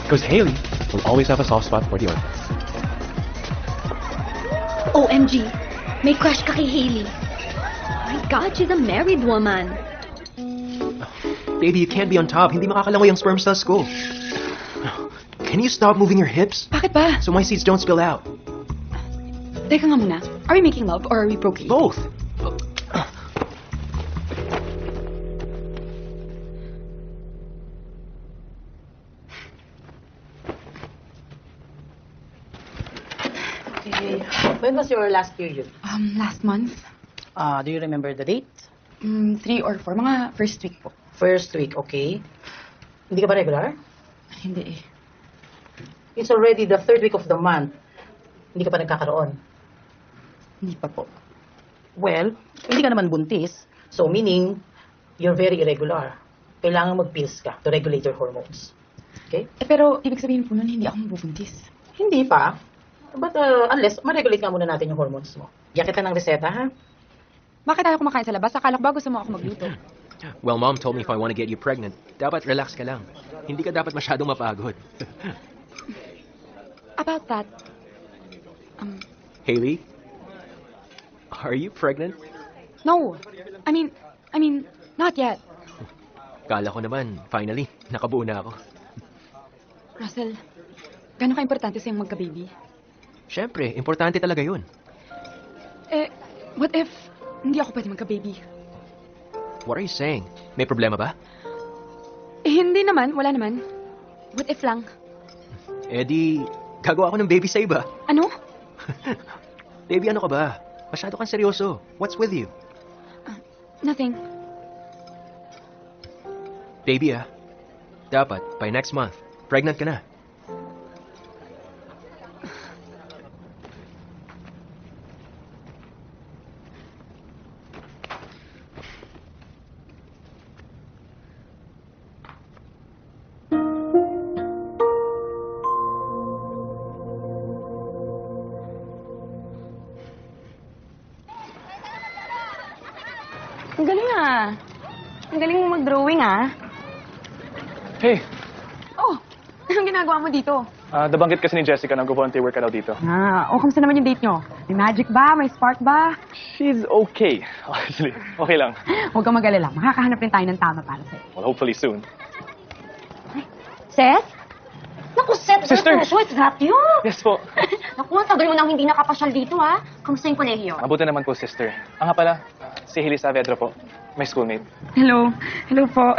[SPEAKER 13] Because Hailey will always have a soft spot for the orphans.
[SPEAKER 3] OMG, may crush ka kay Hailey. My God, she's a married woman.
[SPEAKER 8] Baby, you can't be on top. Hindi makakalangoy ang sperm cells ko. Can you stop moving your hips?
[SPEAKER 11] Bakit ba?
[SPEAKER 8] So my seeds don't spill out.
[SPEAKER 11] Teka nga muna. Are we making love or are we procreating?
[SPEAKER 8] Both.
[SPEAKER 17] Okay. When was your last period?
[SPEAKER 11] Last month.
[SPEAKER 17] Do you remember the date?
[SPEAKER 11] 3 or 4. Mga first week po.
[SPEAKER 17] First week, okay. Hindi ka ba regular?
[SPEAKER 11] Hindi eh.
[SPEAKER 17] It's already the third week of the month. Hindi ka pa nagkakaroon.
[SPEAKER 11] Hindi pa po.
[SPEAKER 17] Well, hindi ka naman buntis. So meaning, you're very irregular. Kailangan mag-pills ka to regulate your hormones. Okay?
[SPEAKER 11] Pero ibig sabihin po nun, hindi ako mabubuntis.
[SPEAKER 17] Hindi pa. But unless, ma-regulate nga muna natin yung hormones mo. Bigyan kita ng reseta, ha?
[SPEAKER 2] Bakit ayaw kumakain sa labas? Akala ko ba gusto mo ako magluto?
[SPEAKER 8] Well, Mom told me if I want to get you pregnant, dapat relax ka lang. Hindi ka dapat masyadong mapagod.
[SPEAKER 2] About that,
[SPEAKER 8] Hailey, are you pregnant?
[SPEAKER 2] no. I mean, not yet.
[SPEAKER 8] Kala ko naman, finally, nakabuo na ako.
[SPEAKER 2] Russell, gano'n ka-importante sa'yo magka-baby?
[SPEAKER 8] Siyempre, importante talaga yun.
[SPEAKER 2] Eh, what if hindi ako pwede magka-baby?
[SPEAKER 8] What are you saying? May problema ba?
[SPEAKER 2] Eh, hindi naman. Wala naman. What if lang?
[SPEAKER 8] Eh di, gagawa ako ng baby sa iba.
[SPEAKER 2] Ano?
[SPEAKER 8] Baby, ano ka ba? Masyado kang seryoso. What's with you?
[SPEAKER 2] Nothing.
[SPEAKER 8] Baby, dapat, by next month, pregnant ka na.
[SPEAKER 2] Ang galing ah. Ang galing mo mag-drawing ah.
[SPEAKER 13] Hey,
[SPEAKER 2] Oh, anong ginagawa mo dito?
[SPEAKER 13] nabanggit kasi ni Jessica na volunteer work ka daw dito.
[SPEAKER 2] Kamusta naman yung date nyo? May magic ba? May spark ba?
[SPEAKER 13] She's okay, honestly. Okay lang.
[SPEAKER 2] Huwag kang mag-alala. Makakahanap rin tayo ng tama para sa'yo.
[SPEAKER 13] Well, hopefully soon.
[SPEAKER 16] Seth? Naku, Seth,
[SPEAKER 13] Sister!
[SPEAKER 16] What's that you?
[SPEAKER 13] Yes po.
[SPEAKER 16] Naku, ang tagal mo nang hindi nakapasyal dito, ha? Kamusta yung kolehiyo?
[SPEAKER 13] Mabuti naman po, sister. Nga pala, si Hailey Saavedra po. My schoolmate.
[SPEAKER 2] Hello. Hello po.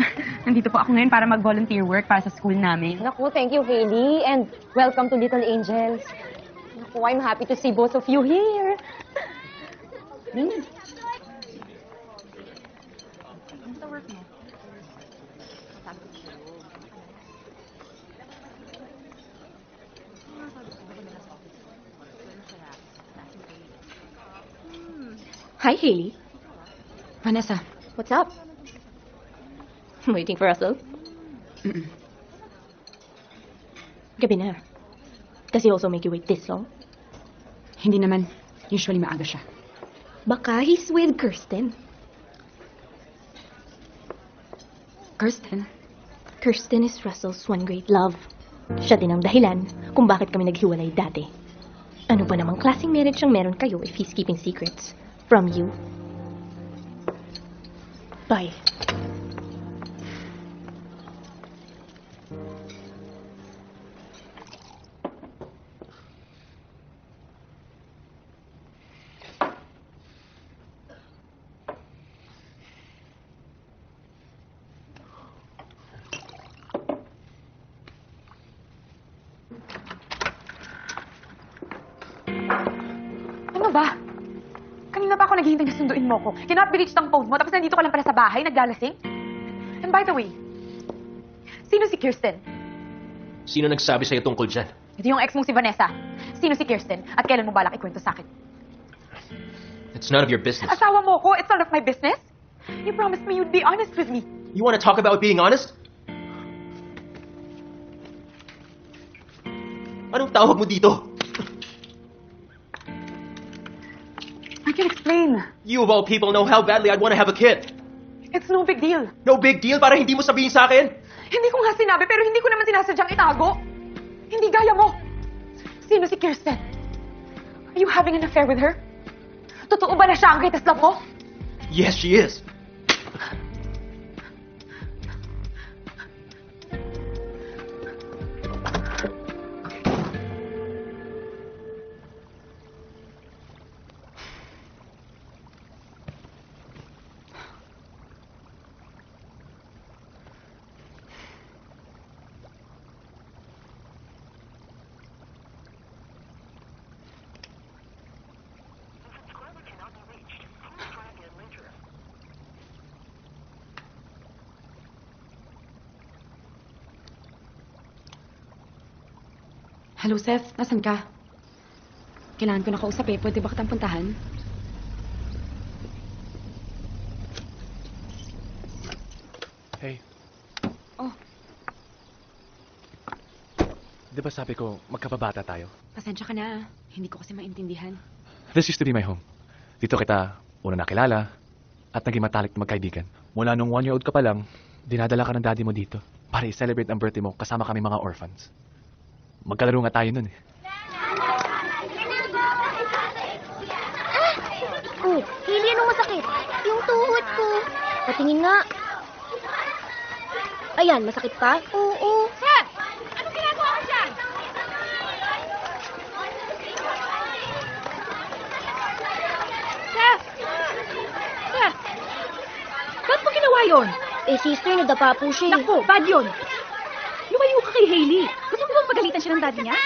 [SPEAKER 2] Nandito po ako ngayon para mag-volunteer work para sa school namin.
[SPEAKER 16] Naku, thank you, Hailey. And welcome to Little Angels. Naku, I'm happy to see both of you here. Hi, Hailey.
[SPEAKER 2] Vanessa.
[SPEAKER 16] What's up? Waiting for Russell? Gabi na. Does he also make you wait this long?
[SPEAKER 2] Hindi naman. Usually maaga siya.
[SPEAKER 16] Baka he's with Kirsten.
[SPEAKER 2] Kirsten?
[SPEAKER 16] Kirsten is Russell's one great love. Siya din ang dahilan kung bakit kami naghiwalay dati. Ano ba namang klaseng marriage ang meron kayo if he's keeping secrets from you? Bye.
[SPEAKER 2] Ano ba? Kanina pa ako naghihintay na sunduin mo ko. Cannot be reached ang phone mo, tapos nandito ka lang pala sa bahay, naglalasing. And by the way, sino si Kirsten?
[SPEAKER 8] Sino nagsabi sa'yo tungkol dyan?
[SPEAKER 2] Ito yung ex mong si Vanessa. Sino si Kirsten? At kailan mo balak ikwento sa akin?
[SPEAKER 8] It's none of your business.
[SPEAKER 2] Asawa mo ko? It's none of my business? You promised me you'd be honest with me.
[SPEAKER 8] You want to talk about being honest? Anong tawag mo dito?
[SPEAKER 2] I can explain.
[SPEAKER 8] You of all people know how badly I'd want to have a kid.
[SPEAKER 2] It's no big deal.
[SPEAKER 8] No big deal para hindi mo sabihin sa akin?
[SPEAKER 2] Hindi ko nga sinabi, pero hindi ko naman sinasadyang itago. Hindi gaya mo. Sino si Kirsten? Are you having an affair with her? Totoo ba na siya ang greatest love mo?
[SPEAKER 8] Yes, she is.
[SPEAKER 2] Hello, Seth. Nasaan ka? Kailangan ko na kausap eh. Pwede ba kitang puntahan?
[SPEAKER 13] Hey.
[SPEAKER 2] Oh.
[SPEAKER 13] Di ba sabi ko, magkababata tayo?
[SPEAKER 2] Pasensya ka na. Hindi ko kasi maintindihan.
[SPEAKER 13] This used to be my home. Dito kita una nakilala at naging matalik na magkaibigan. Mula nung 1-year-old ka pa lang, dinadala ka ng daddy mo dito para i-celebrate ang birthday mo kasama kami mga orphans. Magkalaro nga tayo nun eh.
[SPEAKER 9] Oh, Hailey, anong masakit? Yung tuhod ko. Patingin nga. Ayan, masakit pa? Oo.
[SPEAKER 17] Seth! Anong ginagawa ko dyan? Seth! Seth! Ba't mo ginawa yun?
[SPEAKER 9] Eh, sister, nadapa po siya.
[SPEAKER 11] Naku, bad yun. Lumayo ka kay Hailey. Gusto mo bang pagalitan siya ng daddy niya?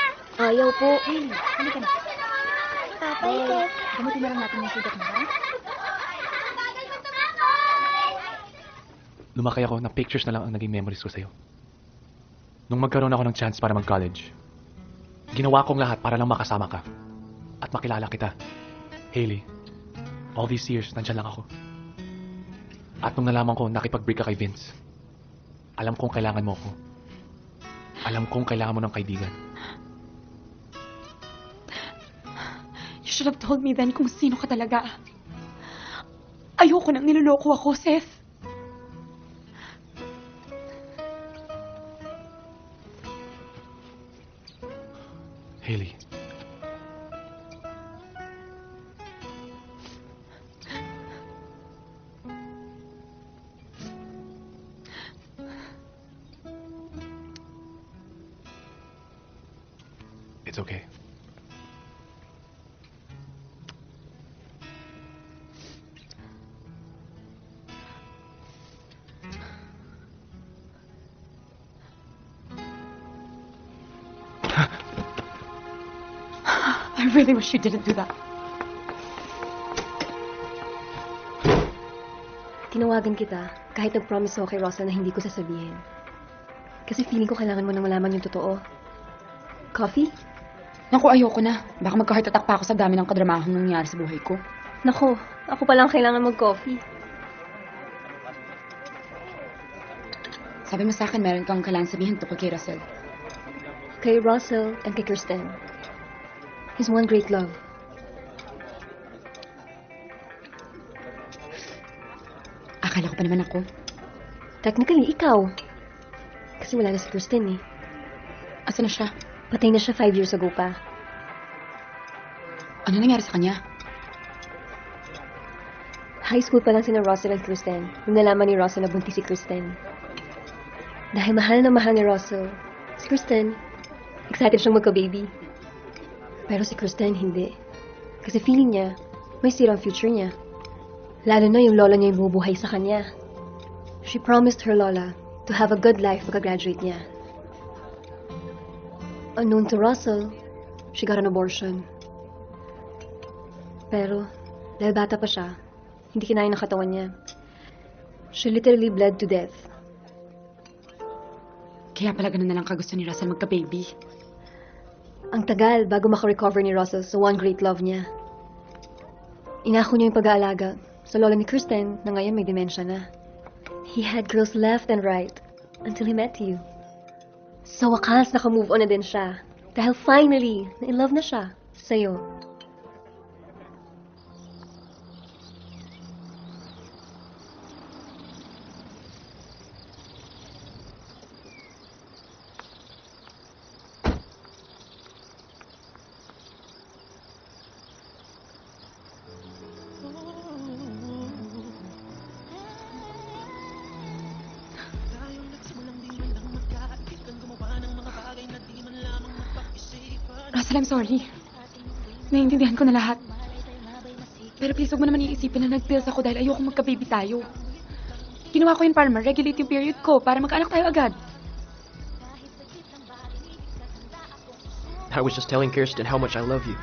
[SPEAKER 9] Ayaw po.
[SPEAKER 11] Hailey, halika na.
[SPEAKER 9] Tatay ko.
[SPEAKER 11] Gamutin na lang natin yung sugat mo, ha?
[SPEAKER 13] Lumaki ako na pictures na lang ang naging memories ko sa'yo. Nung magkaroon ako ng chance para mag-college, ginawa kong lahat para lang makasama ka at makilala kita. Hailey, all these years, nandyan lang ako. At nung nalaman ko, nakipag-break ka kay Vince, alam kong kailangan mo ko. Alam kong kailangan mo ng kaibigan.
[SPEAKER 2] You should have told me then kung sino ka talaga. Ayoko nang niloloko ako, Seth.
[SPEAKER 8] Hailey. It's okay.
[SPEAKER 2] I really wish you didn't do that.
[SPEAKER 16] Tinawagan kita kahit nag-promise ako kay Russell na hindi ko sasabihin. Kasi feeling ko kailangan mo nang malaman yung totoo. Coffee?
[SPEAKER 2] Naku, ayoko na. Baka magka-heart attack pa ako sa dami ng kadramahang nangyari sa buhay ko.
[SPEAKER 16] Nako, ako palang kailangan mag-coffee.
[SPEAKER 2] Sabi mo sa akin, meron kang kailangan sabihin tungkol kay Russell.
[SPEAKER 16] Kay Russell and kay Kirsten. His one great love.
[SPEAKER 2] Akala ko pa naman ako.
[SPEAKER 16] Technically, ikaw. Kasi wala na si Kirsten eh.
[SPEAKER 2] Asa na siya?
[SPEAKER 16] Patay na siya 5 years ago pa.
[SPEAKER 2] Ano nangyari sa kanya?
[SPEAKER 16] High school pa lang sina Russell and Kirsten nung nalaman ni Russell na buntis si Kirsten. Dahil mahal na mahal ni Russell, si Kirsten, excited siyang magka-baby. Pero si Kirsten hindi. Kasi feeling niya, may sirang future niya. Lalo na yung lola niya yung bumubuhay sa kanya. She promised her lola to have a good life pagka-graduate niya. Unknown to Russell, she got an abortion. Pero, dahil bata pa siya, hindi kinaya ng katawan niya. She literally bled to death.
[SPEAKER 2] Kaya pala ganun na lang kagusto ni Russell magka-baby.
[SPEAKER 16] Ang tagal bago makarecover ni Russell sa one great love niya. Inako niya yung pag-aalaga sa lola ni Kirsten na ngayon may dementia na. He had girls left and right until he met you. Sa wakas, naka-move on na din siya. Dahil finally, na-in-love na siya sa'yo.
[SPEAKER 2] Russell, I'm sorry. Naiintindihan ko na lahat. Pero please, huwag mo naman iisipin na nag-pills ako dahil ayoko magka-baby tayo. Ginawa ko yun para ma-regulate yung period ko, para magkaanak tayo agad.
[SPEAKER 8] I was just telling Kirsten how much I love you.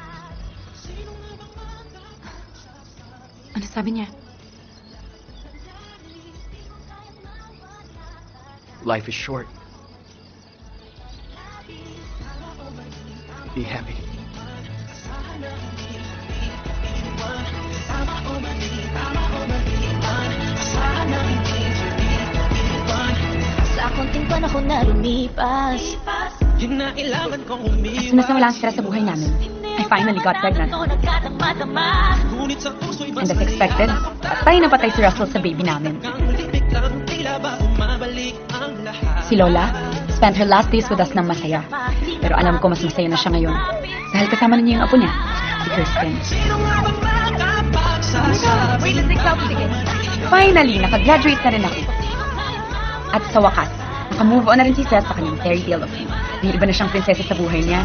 [SPEAKER 2] Ano sabi niya?
[SPEAKER 8] Life is short. Be happy.
[SPEAKER 15] Sa konting panahon na lumipas, hinailangan kong umiwas.
[SPEAKER 2] As soon as nawala ang stress sa buhay namin, I finally got pregnant. And as expected, patay na patay si Russell sa baby namin. Si Lola spent her last days with us ng masaya. Pero alam ko mas masaya na siya ngayon. Dahil kasama na niya yung apo niya, si Kirsten. Finally, nakagraduate na rin ako. At sa wakas, nakamove on na rin si Seth sa kanyang fairy tale of him. May iba na siyang prinsesa sa buhay niya.